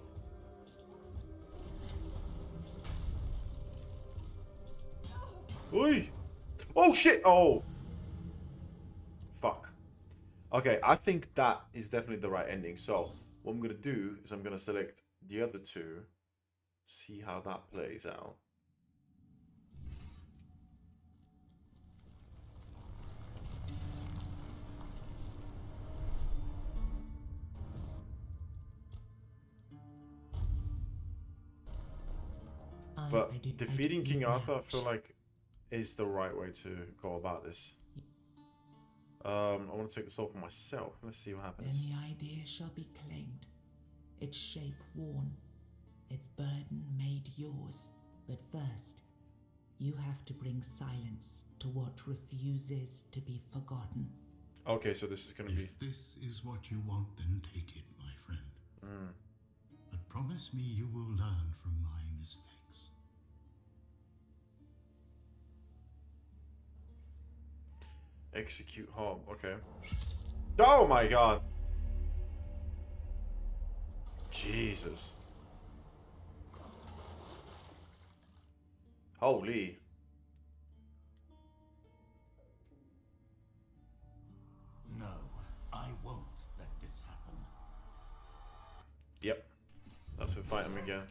Oi! Oh shit! Oh! Fuck. Okay, I think that is definitely the right ending. So, what I'm gonna do is I'm gonna select the other two, see how that plays out. But defeating King Arthur, I feel like, is the right way to go about this. I want to take the soul for myself. Let's see what happens. Then the idea shall be claimed, its shape worn, its burden made yours. But first, you have to bring silence to what refuses to be forgotten. Okay, so this is going to be... If this is what you want, then take it, my friend. But promise me you will learn from my mistakes. Execute harm. Okay. Oh my god. Jesus. Holy. No, I won't let this happen. Yep. That's for fight him again.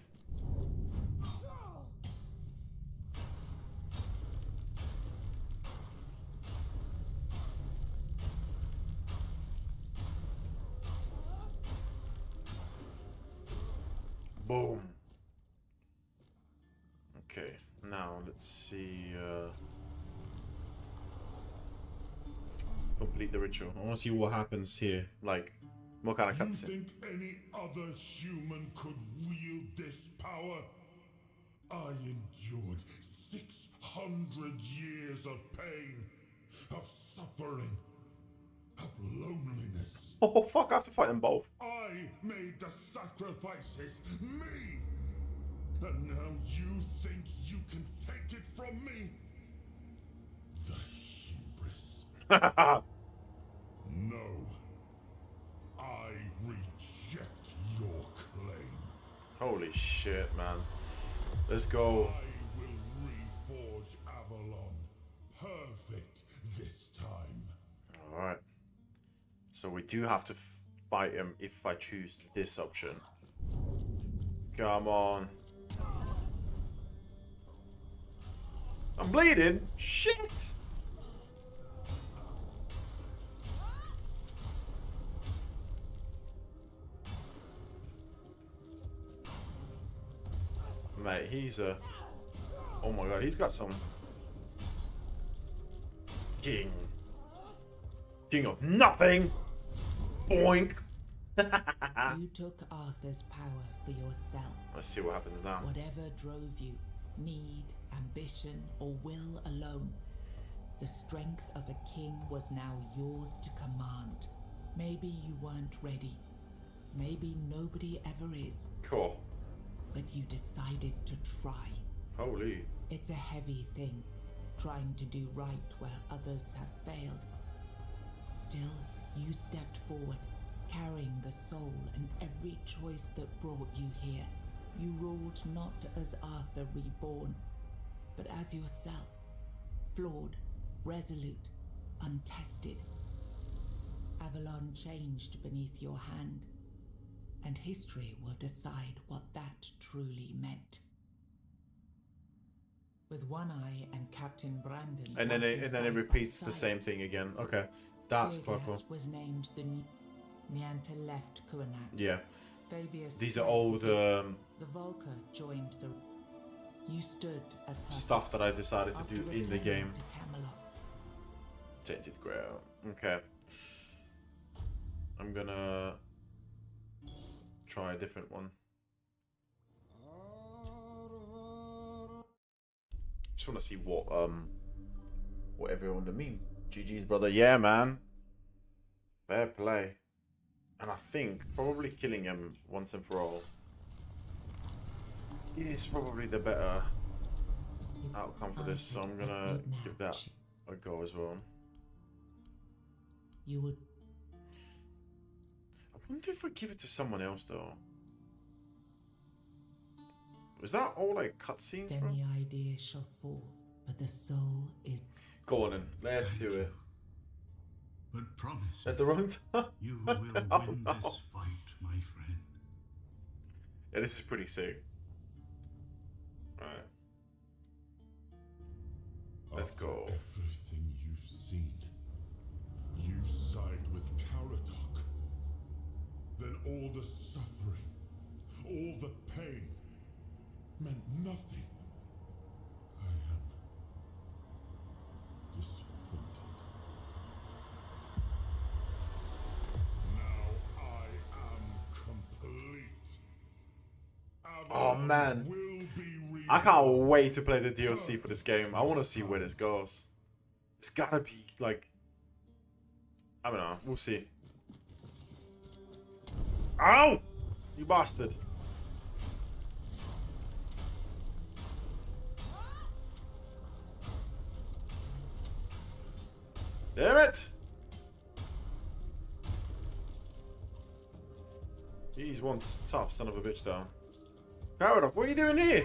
Boom. Okay, now let's see. Complete the ritual. I want to see what happens here. Like, what kind of You cutscene? think any other human could wield this power? I endured 600 years of pain, of suffering, of loneliness. Oh fuck! I have to fight them both. I made the sacrifices, me! And now you think you can take it from me? The hubris. No. I reject your claim. Holy shit, man! Let's go. I will reforge Avalon. Perfect this time. All right. So we do have to fight him if I choose this option. Come on. I'm bleeding. Shit. Mate, he's a... Oh my god, he's got some... King. King of nothing! Boink! You took Arthur's power for yourself. Let's see what happens now. Whatever drove you, need, ambition, or will alone, the strength of a king was now yours to command. Maybe you weren't ready. Maybe nobody ever is. Cool. But you decided to try. Holy. It's a heavy thing, trying to do right where others have failed. Still, you stepped forward, carrying the soul and every choice that brought you here. You ruled not as Arthur reborn, but as yourself. Flawed, resolute, untested. Avalon changed beneath your hand, and history will decide what that truly meant. With one eye and Captain Brandon, And then working it side by repeats the side, same thing again. Okay. That's quite cool. Fabius was named the new. Nianta left Kuanak. Yeah. Fabius These are fled old the Volker joined the. You stood as her stuff that I decided to after do in the returning game. to Camelot. Tainted Grail. Okay. I'm gonna try a different one. Just want to see what everyone to mean. GG's, brother. Yeah, man. Fair play. And I think probably killing him once and for all is probably the better outcome for this. So I'm gonna give that a go as well. You would. I wonder if I give it to someone else though. Was that all like cutscenes Then from? the idea shall fall, but the soul is. Go on then, let's do it. But promise At the wrong time. you will win Oh, this no. fight, my friend. Yeah, this is pretty sick. Alright. Let's After go. everything you've seen, you side with Caradoc. Then all the suffering, all the pain, meant nothing. I am disappointed. Now I am complete. Oh, Avalon man. will be I can't wait to play the DLC for this game. I want to see where this goes. It's gotta be like, I don't know. We'll see. Ow! You bastard. Damn it! He's one tough son of a bitch though. Caradoc, what are you doing here?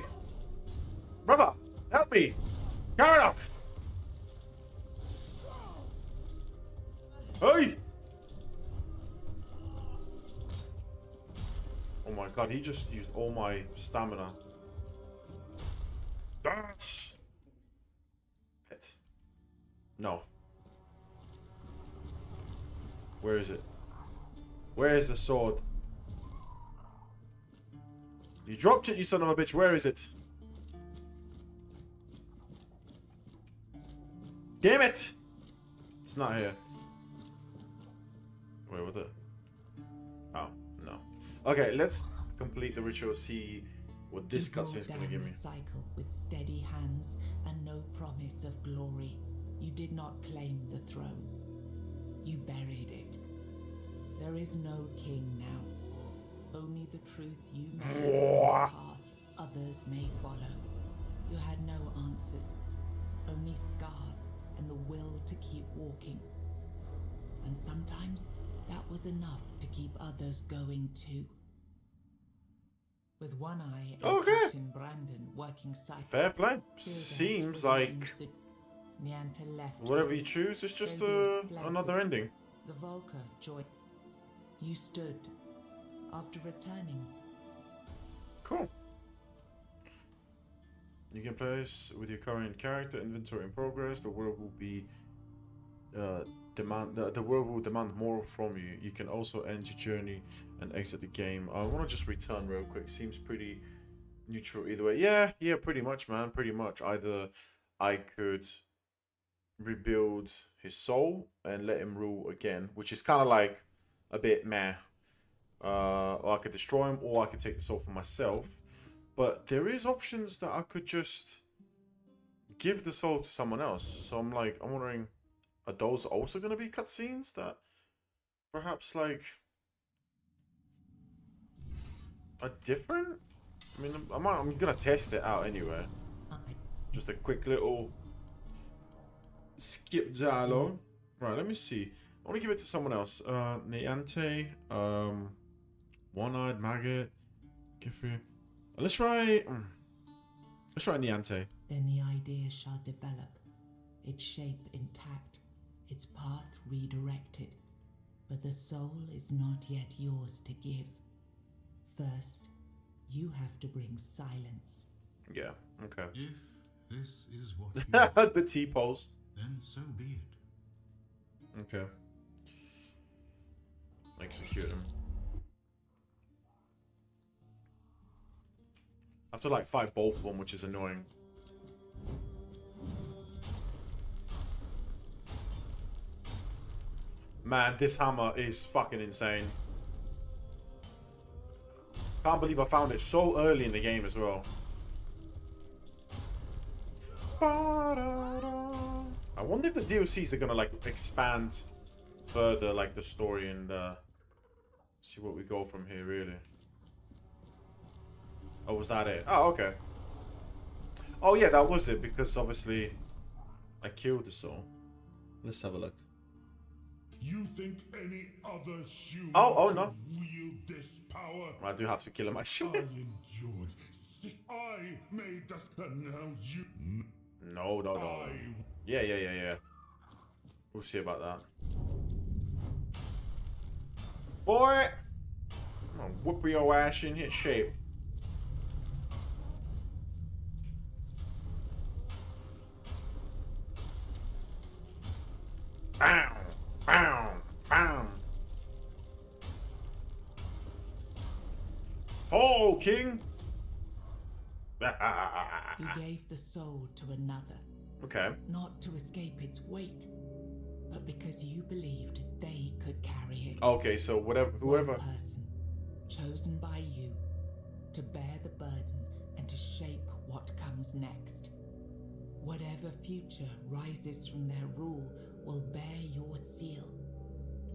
Brother! Help me! Garnock! Hey! Oh my god, he just used all my stamina. Dance! Pet. No. Where is it? Where is the sword? You dropped it, you son of a bitch. Where is it? Damn it! It's not here. Wait, what the? Oh, no. Okay, let's complete the ritual, see what this cutscene is gonna give me. Cycle with steady hands and no promise of glory. You did not claim the throne. You buried it. There is no king now. Only the truth you made the path others may follow. You had no answers, only scars and the will to keep walking. And sometimes that was enough to keep others going too. With one eye and Okay. Captain Brandon working side Fair play. Seems like Nianta left. whatever you choose is just another ending. The Volker joined. You stood after returning. Cool. You can play this with your current character, inventory in progress. The world will be the world will demand more from you. You can also end your journey and exit the game. I want to just return real quick. Seems pretty neutral either way. Yeah, pretty much, man. Pretty much. Either I could rebuild his soul and let him rule again, which is kind of like a bit meh. Or I could destroy him, or I could take the soul for myself. But there is options that I could just give the soul to someone else. So I'm wondering, are those also going to be cutscenes that perhaps like are different? I mean, I'm going to test it out anyway. Just a quick little skip dialogue. Right, let me see. I want to give it to someone else. Niante, One-Eyed Maggot, Gifri. Let's try Niante. Then the idea shall develop, its shape intact, its path redirected. But the soul is not yet yours to give. First, you have to bring silence. Yeah, okay. If this is what you want, The T-pose. then so be it. Okay. Execute him. I have to like fight both of them, which is annoying. Man, this hammer is fucking insane. Can't believe I found it so early in the game as well. I wonder if the DLCs are gonna like expand further like the story and see what we go from here really. Oh, was that it? Oh, okay. Oh yeah, that was it, because obviously I killed the soul. Let's have a look. You think any other human Oh, could no. wield this power? I do have to kill him I actually. endured. I made this, and now you. No. Yeah. We'll see about that. Boy! I'm gonna whoop your ass in his shape. Bam! Bam! Bam! Fall, King! You gave the soul to another, Okay. not to escape its weight, but because you believed they could carry it. Okay, so whoever. One person, chosen by you, to bear the burden and to shape what comes next. Whatever future rises from their rule will bear your seal,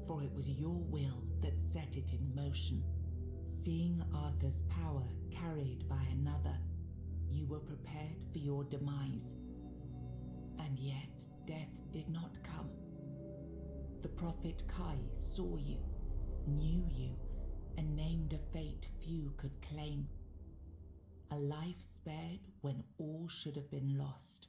for it was your will that set it in motion. Seeing Arthur's power carried by another, you were prepared for your demise. And yet, death did not come. The prophet Kai saw you, knew you, and named a fate few could claim. A life spared when all should have been lost.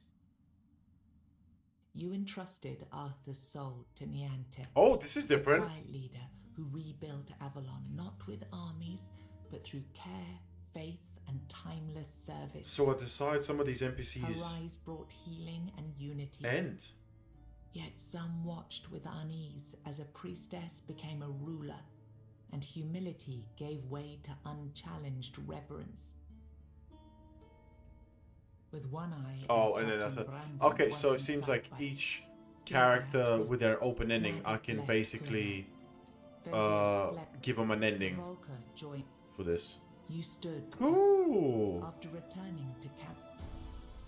You entrusted Arthur's soul to Niantic. Oh, this is the different. quiet leader who rebuilt Avalon not with armies, but through care, faith, and timeless service. So I decide some of these Her NPCs rise brought healing and unity. end. Yet some watched with unease as a priestess became a ruler, and humility gave way to unchallenged reverence. With one eye. Oh, and then that's it. Okay, so it seems like each character with their open ending, I can basically give them an ending for this. You stood Cool. after returning to camp.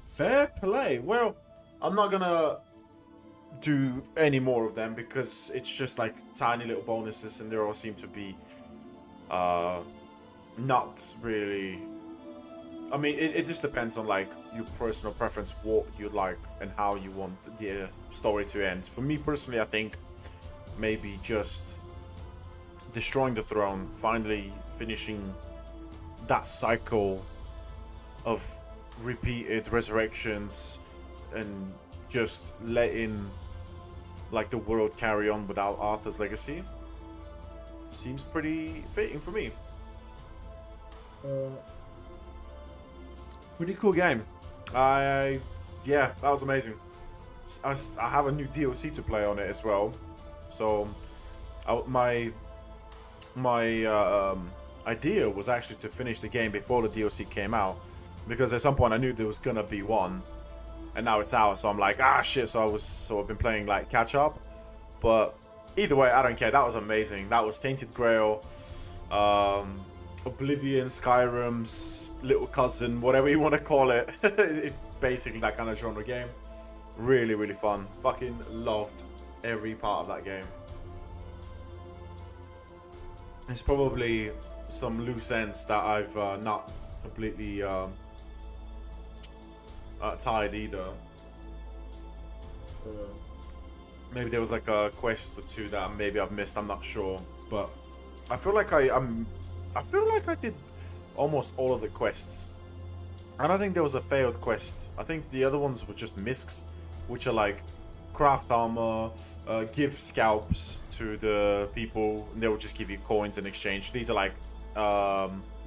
Fair play. Well, I'm not gonna do any more of them because it's just like tiny little bonuses, and they all seem to be not really. I mean, it just depends on like your personal preference, what you like, and how you want the story to end. For me personally, I think maybe just destroying the throne, finally finishing that cycle of repeated resurrections, and just letting like the world carry on without Arthur's legacy seems pretty fitting for me. Pretty cool game. Yeah, that was amazing. I have a new DLC to play on it as well, so my idea was actually to finish the game before the DLC came out, because at some point I knew there was gonna be one, and now it's out, so I'm like, ah shit. So I've been playing like catch up, but either way, I don't care. That was amazing. That was Tainted Grail, Oblivion, Skyrim's little cousin, whatever you want to call it. It's basically that kind of genre game. Really, really fun. Fucking loved every part of that game. There's probably some loose ends that I've not completely tied either. Maybe there was like a quest or two that maybe I've missed. I'm not sure, but I feel like I feel like I did almost all of the quests. I don't think there was a failed quest. I think the other ones were just miscs, which are like craft armor, give scalps to the people, and they will just give you coins in exchange. These are like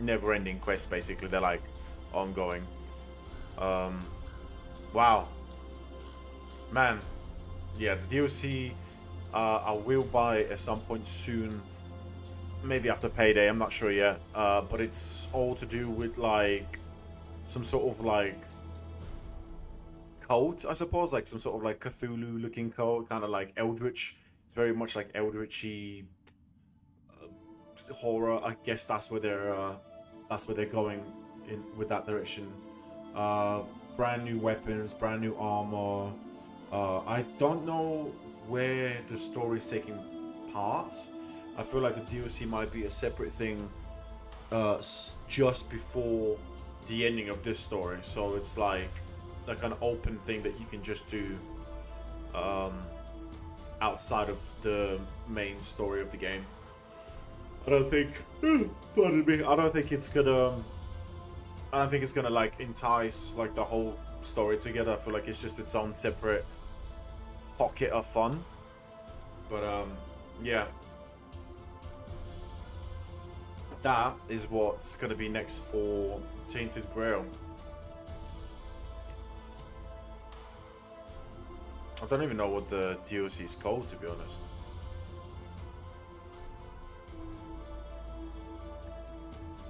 never-ending quests, basically. They're like ongoing. Wow. Man. Yeah, the DLC I will buy at some point soon. Maybe after payday, I'm not sure yet. But it's all to do with like some sort of like cult, I suppose, like some sort of like Cthulhu looking cult, kind of like Eldritch. It's very much like Eldritchy horror. I guess that's where they're going in with that direction. Brand new weapons, brand new armor. I don't know where the story's taking part. I feel like the DLC might be a separate thing just before the ending of this story. So it's like an open thing that you can just do outside of the main story of the game. I don't think pardon me, I don't think it's gonna like entice like the whole story together. I feel like it's just its own separate pocket of fun. But yeah. That is what's going to be next for Tainted Grail. I don't even know what the DLC is called, to be honest.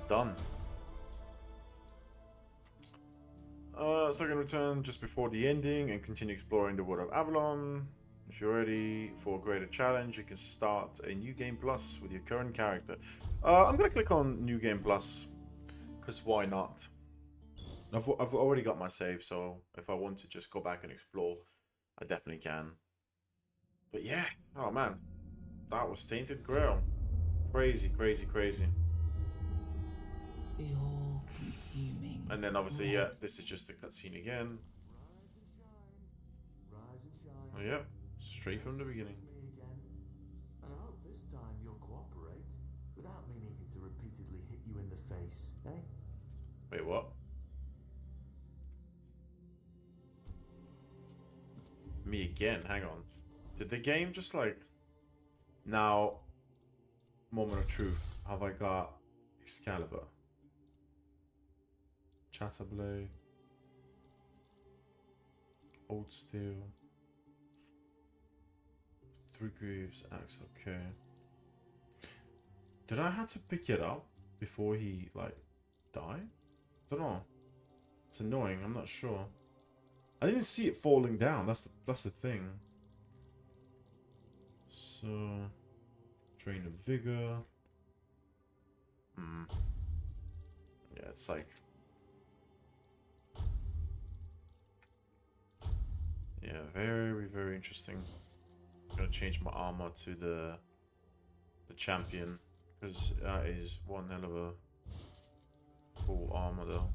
Done. So I can return just before the ending and continue exploring the world of Avalon. If you're ready for a greater challenge, you can start a new game plus with your current character. I'm gonna click on new game plus, because why not? I've already got my save, so if I want to just go back and explore, I definitely can. But yeah, oh man, that was Tainted Grail. Crazy, crazy, crazy. The all-consuming. And then obviously, yeah, this is just a cutscene again. Oh, yeah, straight from the beginning. Me again. And I hope this time you'll cooperate without me needing to repeatedly hit you in the face, eh? Wait, what? Me again? Hang on. Did the game just like... Now, moment of truth. Have I got Excalibur? Chatterblade. Old Steel. Three Greaves Axe, okay. Did I have to pick it up before he, like, died? Don't know. It's annoying, I'm not sure. I didn't see it falling down, that's the thing. So... Drain of Vigor. Yeah, it's like... Yeah, very, very interesting. I'm gonna change my armor to the champion, because that is one hell of a cool armor though.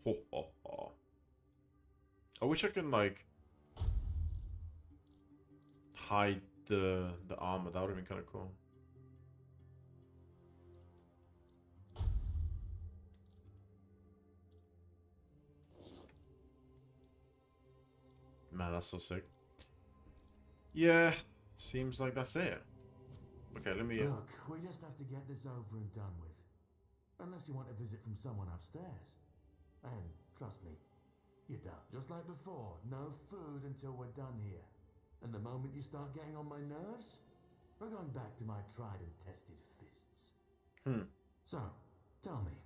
Ho, ho, ho. I wish I could like hide the armor. That would have been kind of cool. Man, that's so sick. Yeah, seems like that's it. Okay, let me... Look, we just have to get this over and done with. Unless you want a visit from someone upstairs. And, trust me, you don't. Just like before, no food until we're done here. And the moment you start getting on my nerves, we're going back to my tried and tested fists. So, tell me,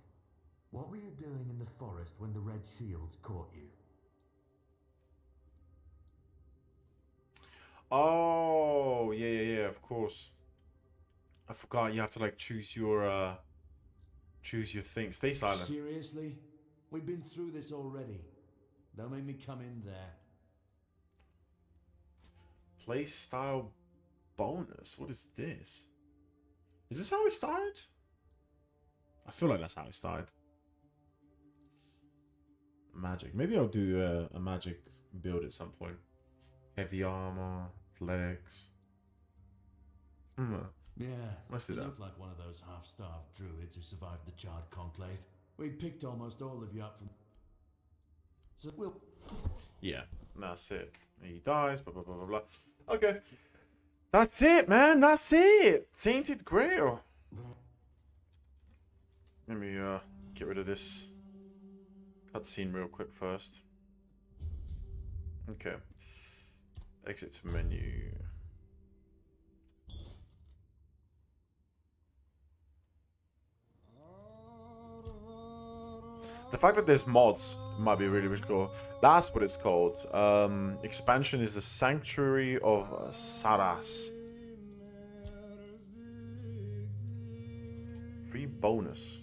what were you doing in the forest when the Red Shields caught you? Oh, yeah, of course. I forgot you have to like choose your thing. Stay silent. Seriously? We've been through this already. Don't make me come in there. Play style bonus. What is this? Is this how it started? I feel like that's how it started. Magic. Maybe I'll do a magic build at some point. Heavy armor, athletics. Yeah, Let's do you that. look like one of those half-starved druids who survived the Charred Conclave. We picked almost all of you up from... So we'll... Yeah, that's it. He dies, blah, blah, blah, blah, blah. Okay. That's it, man. That's it. Tainted Grail. Let me get rid of this cutscene real quick first. Okay. Exit to menu. The fact that there's mods might be really, really cool. That's what it's called. Expansion is the Sanctuary of Saras. Free bonus.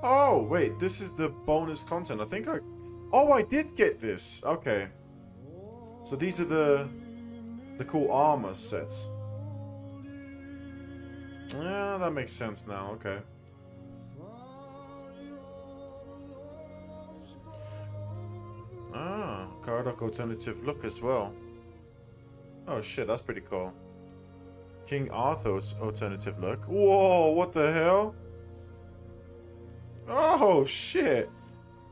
Oh, wait, this is the bonus content. I think I... Oh, I did get this. Okay. So these are the cool armor sets. Yeah, that makes sense now. Okay. Ah, Caradoc alternative look as well. Oh shit, that's pretty cool. King Arthur's alternative look. Whoa, what the hell? Oh shit!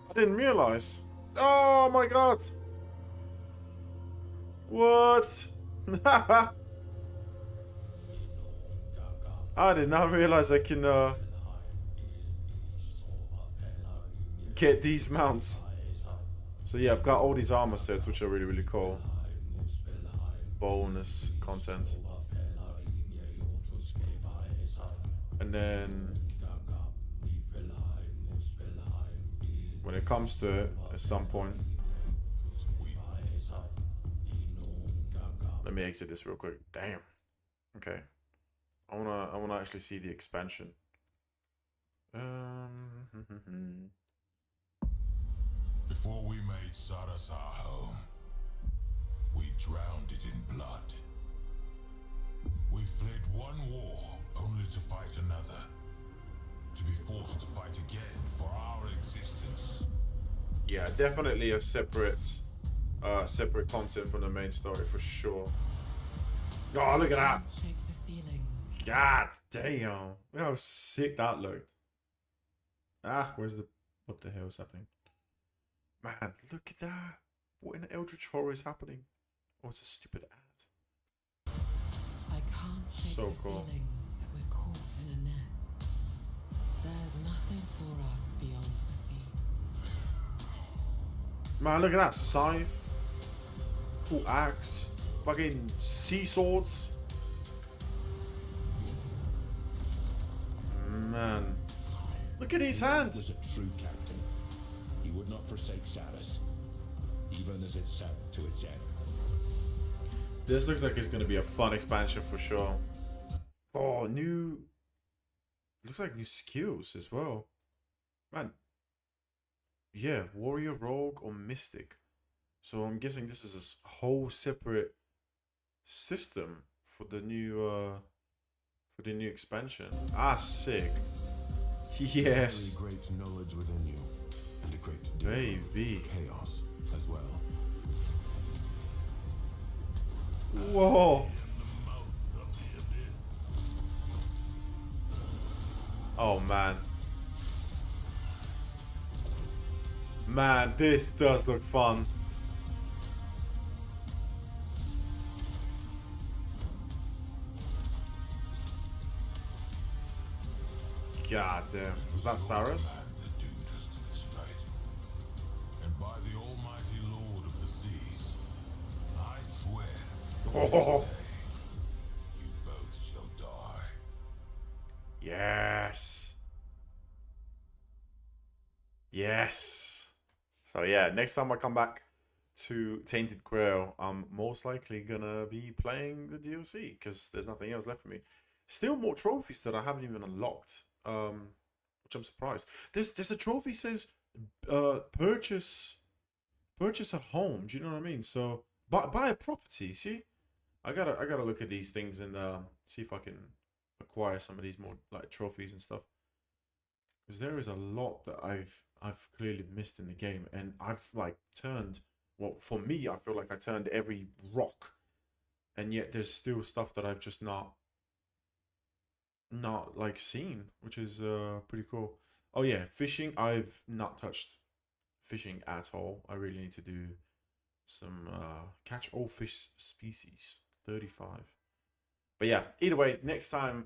I didn't realize. Oh my god! What? I did not realize I can get these mounts. So yeah, I've got all these armor sets, which are really, really cool. Bonus contents. And then when it comes to it, at some point, let me exit this real quick. Damn. Okay. I wanna actually see the expansion. Before we made Saras our home, we drowned it in blood. We fled one war only to fight another. to be forced to fight again for our existence. Yeah, definitely a separate content from the main story for sure. Oh, look at that! Shake the feeling. God damn! Look how sick that looked. Ah, what the hell is happening? Man, look at that! What in the Eldritch horror is happening? Oh, it's a stupid ad. I can't shake So the cool. feeling that we're caught in a net. There's nothing for us beyond the sea. Man, look at that scythe. Cool axe. Fucking sea swords. Man. Look at his hands. Was a true captain. He would not forsake Saris, even as it sank to its end. This looks like it's gonna be a fun expansion for sure. Oh, new. Looks like new skills as well. Man. Yeah, warrior, rogue, or mystic. So I'm guessing this is a whole separate system for the new expansion. Ah, sick. Yes. Very great knowledge within you, and a great deal Baby. of chaos as well. Whoa. Oh man. Man, this does look fun. God damn. Was that Saris? That doomed us to this fight. And by the almighty Lord of the Seas, I swear, Oh. you both shall die. Yes. Yes. So yeah, next time I come back to Tainted Grail, I'm most likely gonna be playing the DLC because there's nothing else left for me. Still more trophies that I haven't even unlocked. Which I'm surprised. There's a trophy says purchase a home. Do you know what I mean? So buy a property. See, I gotta look at these things and see if I can acquire some of these more like trophies and stuff. Because there is a lot that I've clearly missed in the game, and I've like turned. Well, for me, I feel like I turned every rock, and yet there's still stuff that I've just not like seen, which is pretty cool. Oh yeah, fishing. I've not touched fishing at all. I really need to do some catch all fish species 35. But yeah, either way, next time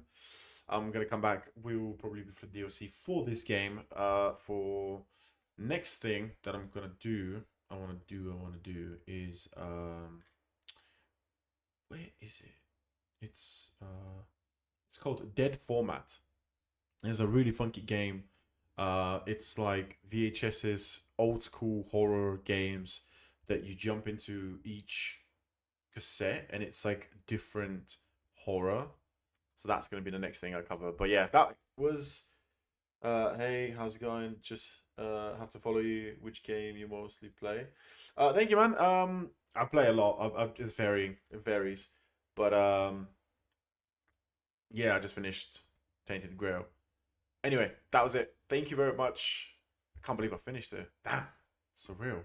I'm gonna come back. We will probably be for DLC for this game. For next thing that I'm gonna do, I want to do is where is it? It's called Dead Format. It's a really funky game. It's like VHS's old school horror games that you jump into each cassette, and it's like different horror. So that's going to be the next thing I cover. But yeah, that was hey, how's it going? Just have to follow you. Which game you mostly play? Thank you, man. I play a lot. It's varying. It varies. But yeah, I just finished Tainted Grail. Anyway, that was it. Thank you very much. I can't believe I finished it. Damn, surreal.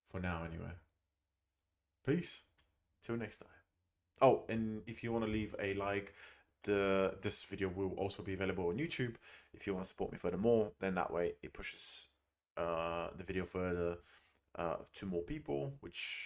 For now, anyway. Peace. Till next time. Oh, and if you want to leave a like, this video will also be available on YouTube. If you want to support me furthermore, then that way it pushes the video further to more people, which